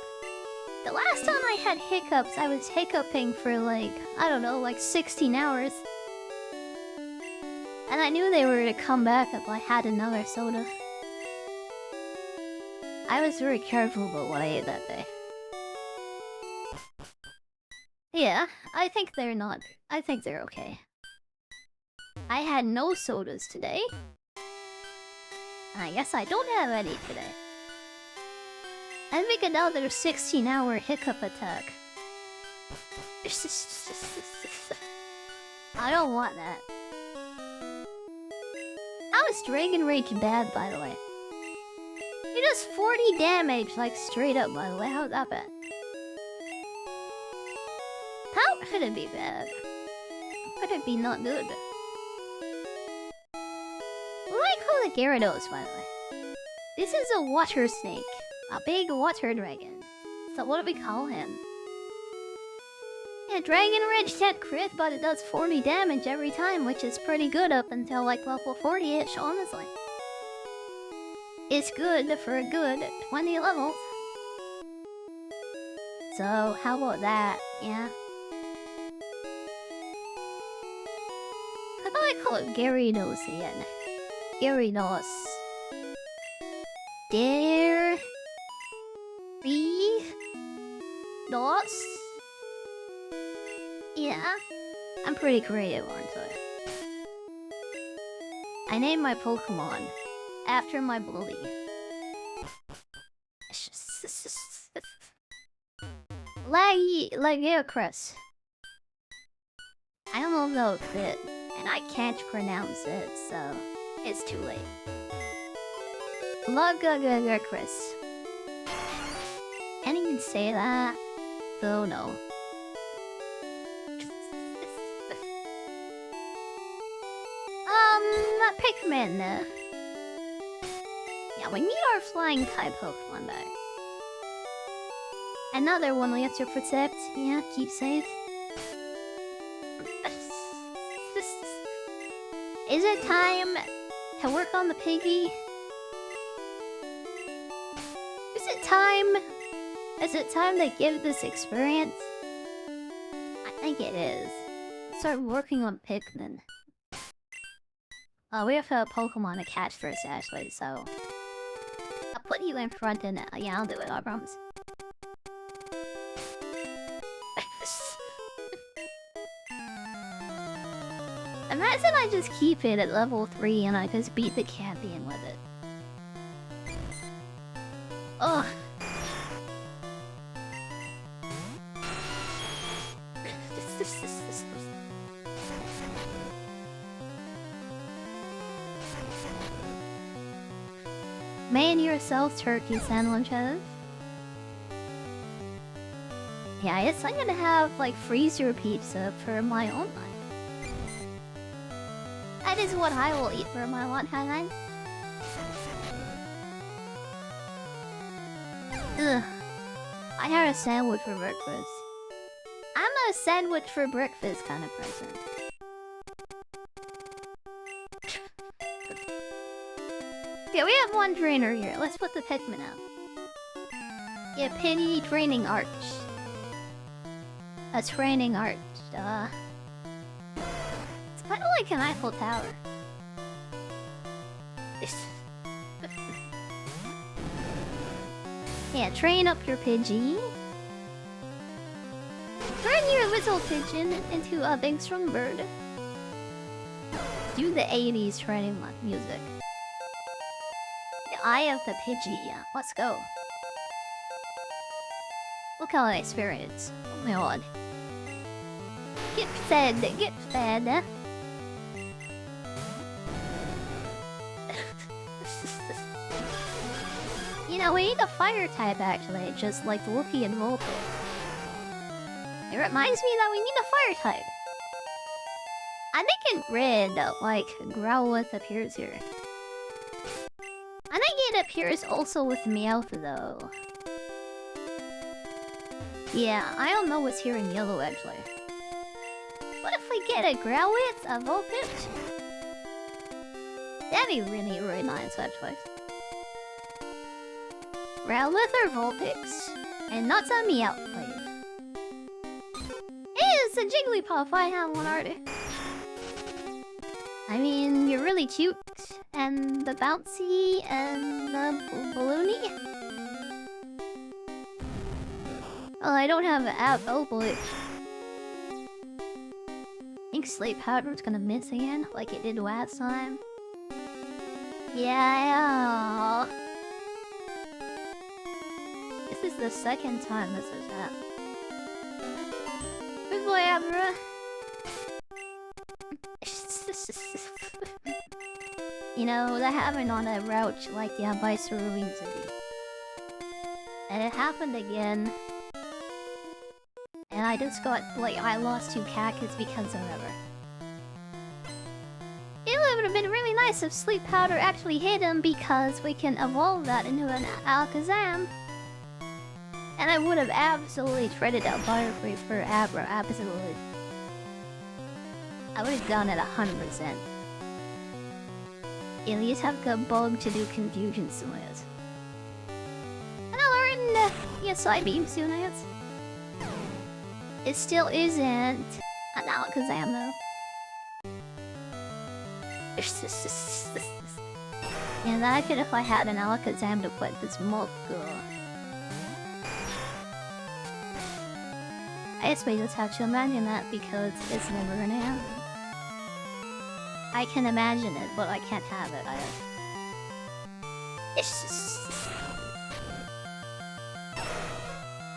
[SPEAKER 1] The last time I had hiccups, I was hiccuping for like, I don't know, like 16 hours. And I knew they were to come back if I had another soda. I was very careful about what I ate that day. Yeah, I think they're not. I think they're okay. I had no sodas today. I guess I don't have any today. And make another 16-hour hiccup attack. I don't want that. How is Dragon Rage bad, by the way? It does 40 damage, like straight up, by the way. How's that bad? How could it be bad? Could it be not good? What do I call the Gyarados, by the way? This is a water snake. A big water dragon. So what do we call him? Yeah, Dragon Rage can't crit, but it does 40 damage every time, which is pretty good up until like level 40-ish, honestly. It's good for a good 20 levels. So, how about that, yeah? How do I call it Gyarados again? Gyarados. There... Dos? Yeah, I'm pretty creative, aren't I? I named my Pokemon after my bully. Lagiacrus. I don't know if that'll fit, and I can't pronounce it, so it's too late. Lagiacrus. Can't even say that, so no. Pikmin. Yeah, we need our flying type Pokemon back. Another one we have to protect. Yeah, keep safe. Is it time to work on the piggy? Is it time? Is it time to give this experience? I think it is. Start working on Pikmin. We have a Pokemon to catch first, actually, so... I'll put you in front and yeah, I'll do it, I promise. Imagine I just keep it at level 3 and I just beat the champion with it. Ugh. Man yourself turkey sandwiches. Yeah, I guess I'm gonna have like freezer pizza for my own lunch. That is what I will eat for my lunch, Hannah. Ugh. I had a sandwich for breakfast. I'm a sandwich for breakfast kind of person. Okay, we have one trainer here. Let's put the Pikmin out. Yeah, Penny training arch. A training arch, duh. It's kind of like an Eiffel Tower. Yeah, train up your Pidgey. Turn your little pigeon into a big strong bird. Do the 80s training music. The eye of the Pidgey, yeah. Let's go. Look how I experience. Oh my god. Get fed, get fed. You know, we need a fire type actually, just like Wookiee and Vulpix. It reminds me that we need a fire type. I think in red, like, Growlithe appears here. I think it appears also with Meowth though. Yeah, I don't know what's here in yellow actually. What if we get a Growlithe, a Vulpix? That'd be really, really nice actually. Growlithe or Vulpix? And not a Meowth, please. Hey, it's a Jigglypuff, I have one already. I mean, you're really cute. And the bouncy and the balloony. Oh, I don't have an app. Oh boy. I think Sleep Powder's gonna miss again, like it did last time. Yeah. This is the second time this has happened. Good boy, Abra. You know, that happened on a route like by Cerulean City. And it happened again. And I just got, like, I lost 2 Cactus because of it. It would have been really nice if Sleep Powder actually hit him because we can evolve that into an Alakazam. And I would have absolutely shredded out Fire Free for Abra, absolutely. I would have done it 100%. At least have a bug to do confusion with. And I'll learn yeah, Side Beam soon, I guess. It still isn't an Alakazam though. Yeah, that could if I had an Alakazam to put this milk. I guess we just have to imagine that because it's never gonna happen. I can imagine it, but I can't have it.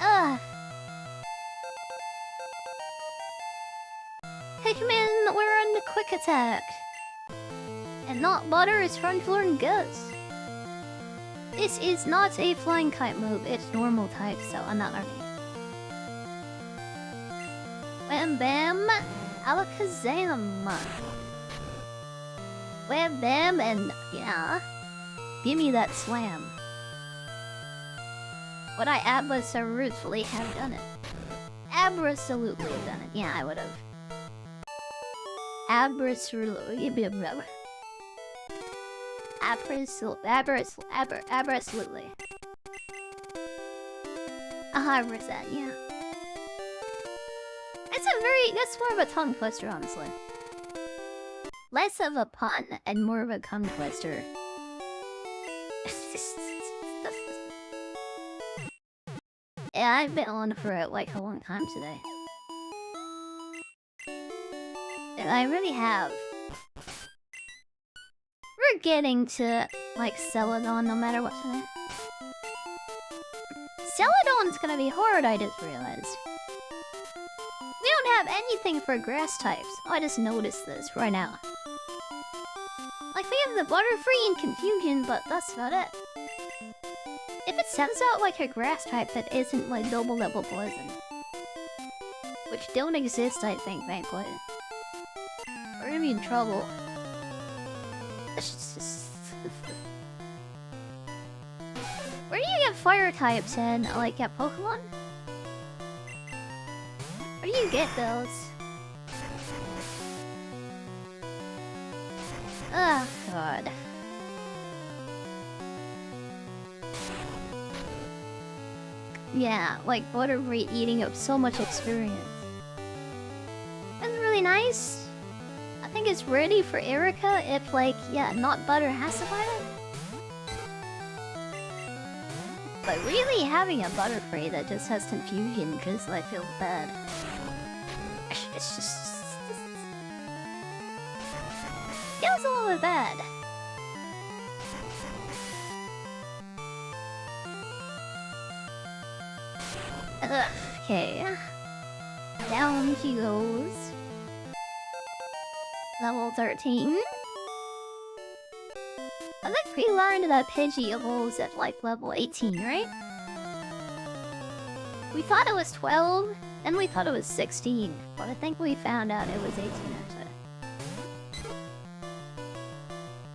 [SPEAKER 1] Ugh. Pikmin, we're on the quick attack. And not butter is front floor and Gus. This is not a flying kite move, it's normal type, so I'm not learning. Wham bam, Alakazam. Wham bam and yeah. Give me that slam. Would I absolutely have done it? Absolutely have done it. Yeah, I would have. Absolutely. Absolutely. 100%, yeah. That's more of a tongue twister, honestly. Less of a pun and more of a tongue twister. Yeah, I've been on for like a long time today. I really have. We're getting to like Celadon no matter what today. Celadon's gonna be hard, I just realized. We don't have anything for grass types. Oh, I just noticed this right now. Like, we have the Butterfree and Confusion, but that's about it. If it sends out like a grass type that isn't like double level poison, which don't exist, I think, thankfully, we're gonna be in trouble. Where do you get fire types in, like, at Pokemon? Where do you get those? Oh, God. Yeah, like Butterfree eating up so much experience. That's really nice. I think it's ready for Erica if, like, yeah, not Butter has to fight it. But really having a Butterfree that just has Confusion just, I feel bad. It's just... feels a little bit bad. Okay. Down she goes. Level 13. I think we learned that Pidgey evolves at like level 18, right? We thought it was 12, and we thought it was 16, but I think we found out it was 18 actually.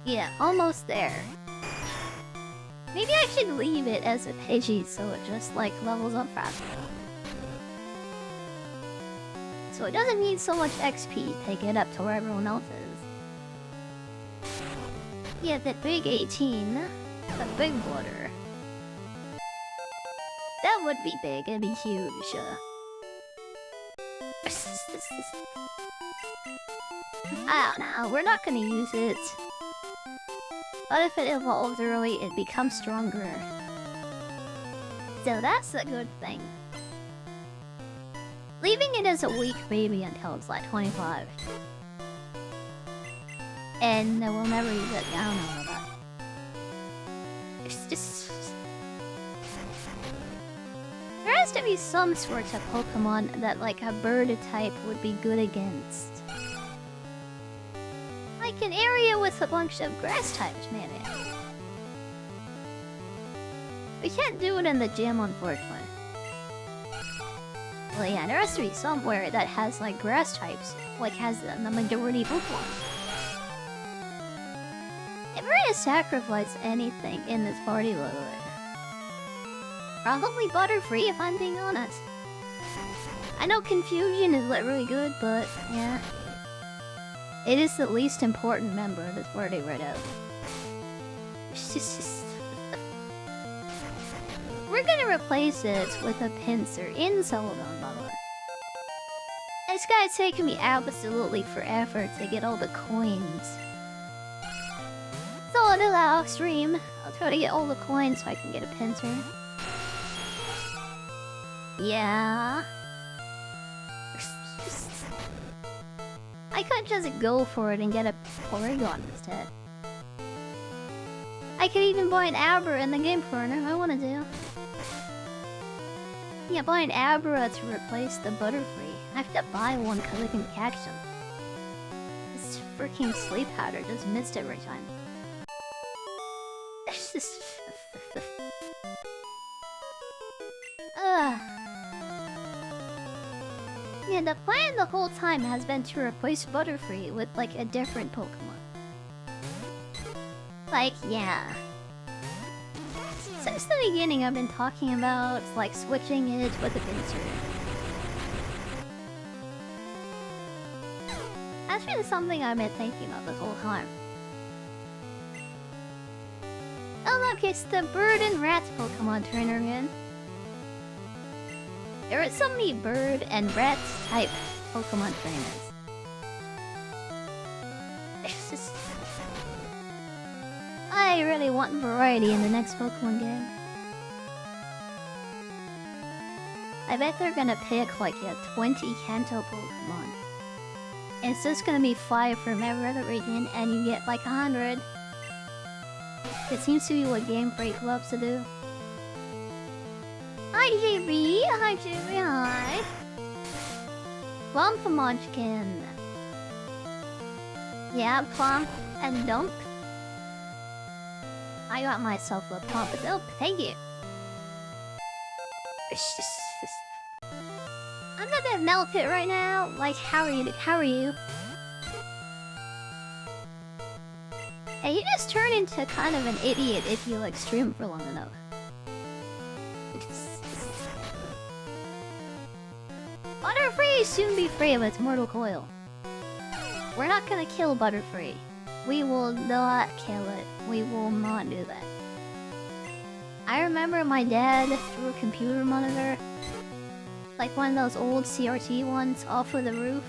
[SPEAKER 1] Yeah, almost there. Maybe I should leave it as a Pidgey so it just like levels up faster. So it doesn't need so much XP to get up to where everyone else is. Yeah, that big 18. The big water. That would be big, it'd be huge. I don't know, we're not gonna use it. But if it evolves early, it becomes stronger. So that's a good thing. Leaving it as a weak baby until it's like 25. And we'll never use it down over that. It's just... there has to be some sorts of Pokemon that like a bird type would be good against. Like an area with a bunch of grass types, maybe. We can't do it in the gym, unfortunately. Well, yeah, there has to be somewhere that has like grass types, like has the majority Pokemon. If we're gonna sacrifice anything in this party, by the way, probably Butterfree, if I'm being honest. I know Confusion is like really good, but yeah. It is the least important member of this party right now. We're gonna replace it with a pincer in Celadon, by the way. It's gonna take me absolutely forever to get all the coins. So I'll do that off stream. I'll try to get all the coins so I can get a pincer. Yeah. I could just go for it and get a Porygon instead. I could even buy an Abra in the game corner if I want to do. Yeah, buy an Abra to replace the Butterfree. I have to buy one because I can catch them. This freaking sleep powder just missed every time. It's just... Yeah, the plan the whole time has been to replace Butterfree with like a different Pokemon. Like, yeah. Since the beginning I've been talking about like switching it with a pincer. That's been something I've been thinking about this whole time. Oh look, it's the Bird and Rat Pokemon trainer again. There are so many bird and rat type Pokemon trainers. It's just... I really want variety in the next Pokemon game. I bet they're gonna pick like 20 Kanto Pokemon. And it's just gonna be 5 from every other region and you get like 100. It seems to be what Game Freak loves to do. Hi JB! Hi JB, hi! Plump Munchkin. Yeah, Plump and Dunk. I got myself a Plump. Oh, thank you. I'm not gonna melt it right now. Like, how are you? How are you? Hey, you just turn into kind of an idiot if you like stream for long enough. Butterfree soon be free of its mortal coil. We're not gonna kill Butterfree. We will not kill it. We will not do that. I remember my dad threw a computer monitor, like one of those old CRT ones, off of the roof.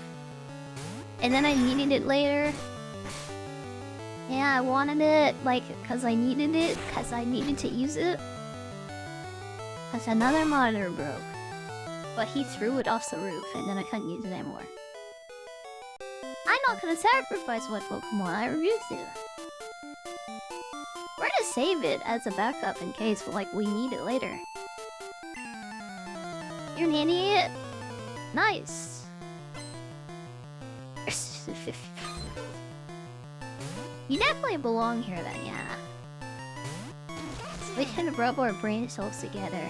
[SPEAKER 1] And then I needed it later. Yeah, I wanted it, like, cause I needed it, cause I needed to use it. Cause another monitor broke. But he threw it off the roof, and then I couldn't use it anymore. I'm not gonna sacrifice my Pokemon, I refuse to. We're gonna save it as a backup in case, like, we need it later. You're an idiot? Nice. You definitely belong here then, yeah. We can rub our brain cells together.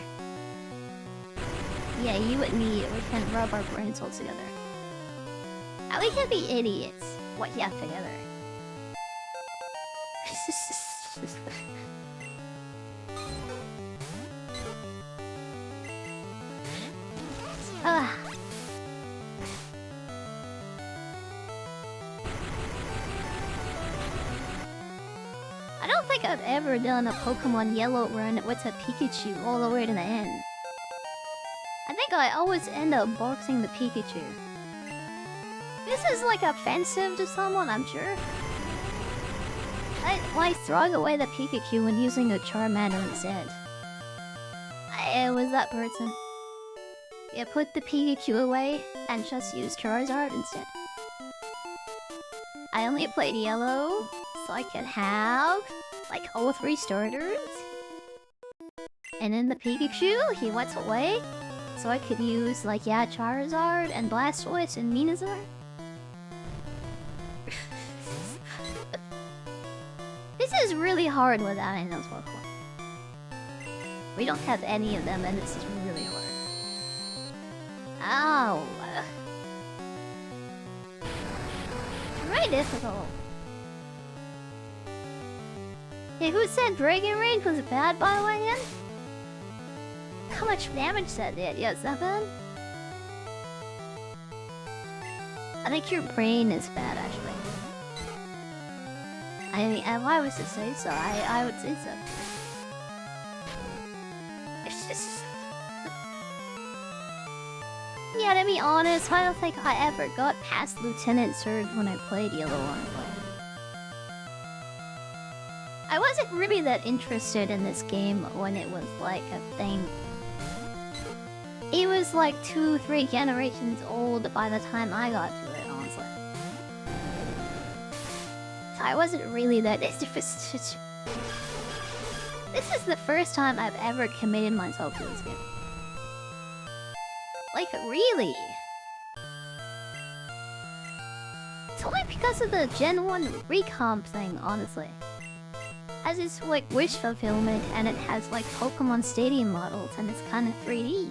[SPEAKER 1] Yeah, you and me, we can rub our brain cells together. And we can be idiots. What, yeah, together. Ah. I don't think I've ever done a Pokemon Yellow run with a Pikachu all the way to the end. I think I always end up boxing the Pikachu. This is like offensive to someone, I'm sure. Why throwing away the Pikachu when using a Charmander instead? It was that person. Yeah, put the Pikachu away and just use Charizard instead. I only played Yellow, so I could have, like, all 3 starters. And then the Pikachu, he went away, so I could use, like, yeah, Charizard and Blastoise and Venusaur. This is really hard without any of those Pokemon. We don't have any of them, and this is really hard. Ow! It's very difficult. Hey, who said Dragon Rage was bad, by the way, again? How much damage that did? Yeah, 7? I think your brain is bad, actually. I mean, if I was to say so, I would say so. It's just... Yeah, to be honest, I don't think I ever got past Lieutenant Surge when I played Yellow on Play. I wasn't really that interested in this game when it was like a thing. It was like 2-3 generations old by the time I got to it, honestly. So I wasn't really that... This is the first time I've ever committed myself to this game. Like, really? It's only because of the Gen1Recomp thing, honestly. As it's like wish fulfillment, and it has like Pokemon Stadium models, and it's kind of 3D.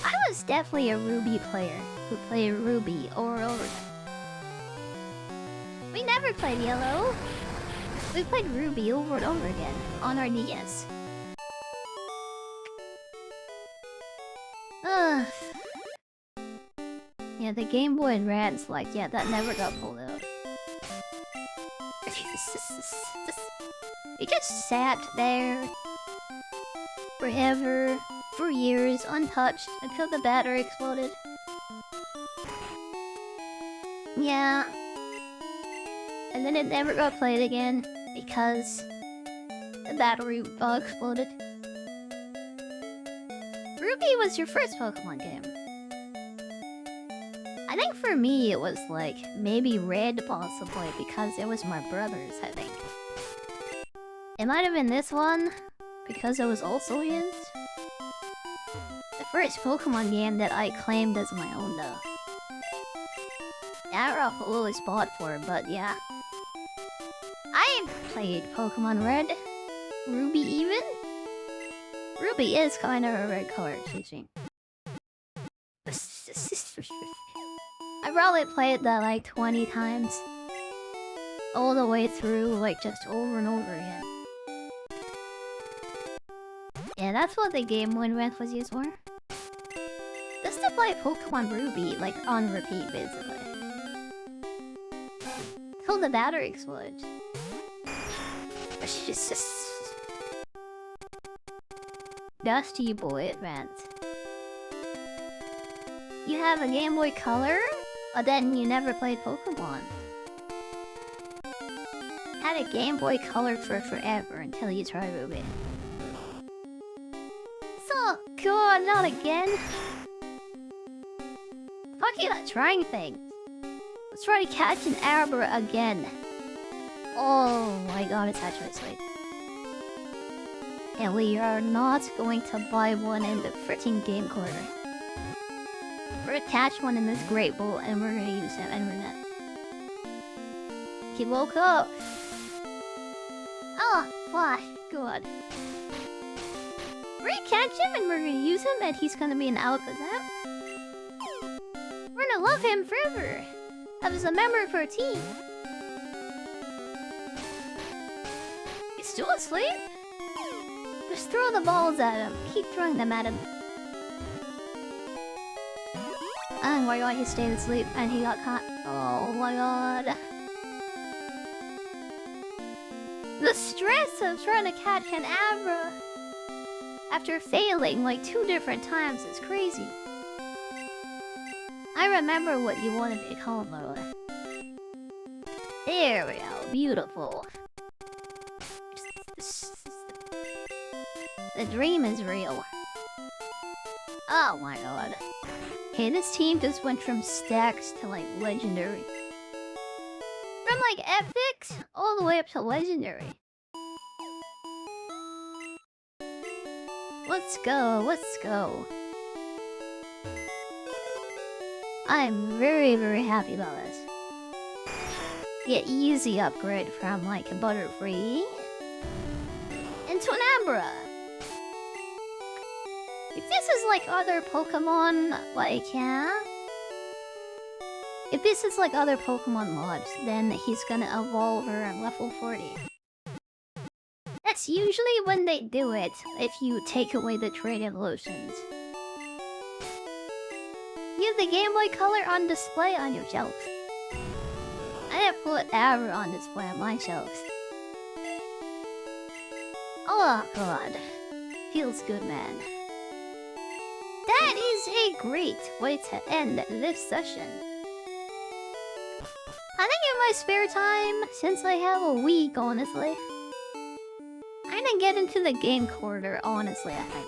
[SPEAKER 1] I was definitely a Ruby player who played Ruby over and over again. We never played Yellow. We played Ruby over and over again on our DS. Ugh. Yeah, the Game Boy Advance, like, yeah, that never got pulled out. It just sat there forever, for years, untouched, until the battery exploded. Yeah. And then it never got played again, because the battery exploded. Ruby was your first Pokemon game. I think for me it was like, maybe Red possibly, because it was my brother's, I think. It might have been this one, because it was also his. The first Pokemon game that I claimed as my own, though. Arrow always bought for, but yeah. I played Pokemon Red. Ruby even? Ruby is kind of a red color, excuse me. I probably played that like 20 times. All the way through, like just over and over again. Yeah, that's what the Game Boy Advance was used for. Just to play Pokemon Ruby, like on repeat, basically. Till the battery explodes. Dusty Boy Advance. You have a Game Boy Color, but then you never played Pokemon. Had a Game Boy Color for forever until you try Ruby. So God, not again. Fuck you, not trying things. Let's try to catch an Arbor again. Oh my god, it's actually sweet. And we are not going to buy one in the freaking game corner. We're gonna catch one in this Great Bowl and we're gonna use him and we're not. He woke up. Oh, flash, good. We're gonna catch him and we're gonna use him and he's gonna be an Alakazam. We're gonna love him forever. As a member of our team. He's still asleep? Just throw the balls at him. Keep throwing them at him. Oh my god, he stayed asleep and he got caught. Oh my god. The stress of trying to catch an Abra after failing like 2 different times is crazy. I remember what you wanted me to call him, by the way. There we go, beautiful. The dream is real. Oh my god. Okay, this team just went from stacks to like legendary. From like epics all the way up to legendary. Let's go, let's go. I'm very, very happy about this. Get easy upgrade from like a Butterfree into an Abra. If this is like other Pokemon, like, yeah. If this is like other Pokemon mods, then he's gonna evolve around level 40. That's usually when they do it, if you take away the trade evolutions. You have the Game Boy Color on display on your shelf. I have put Abra on display on my shelves. Oh god. Feels good, man. That is a great way to end this session. I think in my spare time, since I have a week, honestly, I'm gonna get into the game corner, honestly, I think.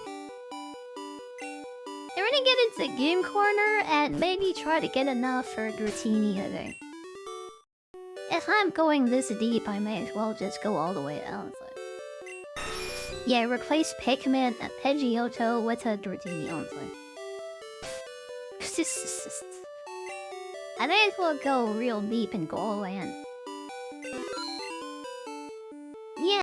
[SPEAKER 1] I'm gonna get into Game Corner and maybe try to get enough for Dratini, I think. If I'm going this deep, I may as well just go all the way out. Yeah, replace Pikmin and Pidgeotto with a Dratini, honestly. I may as well go real deep and go all the way in.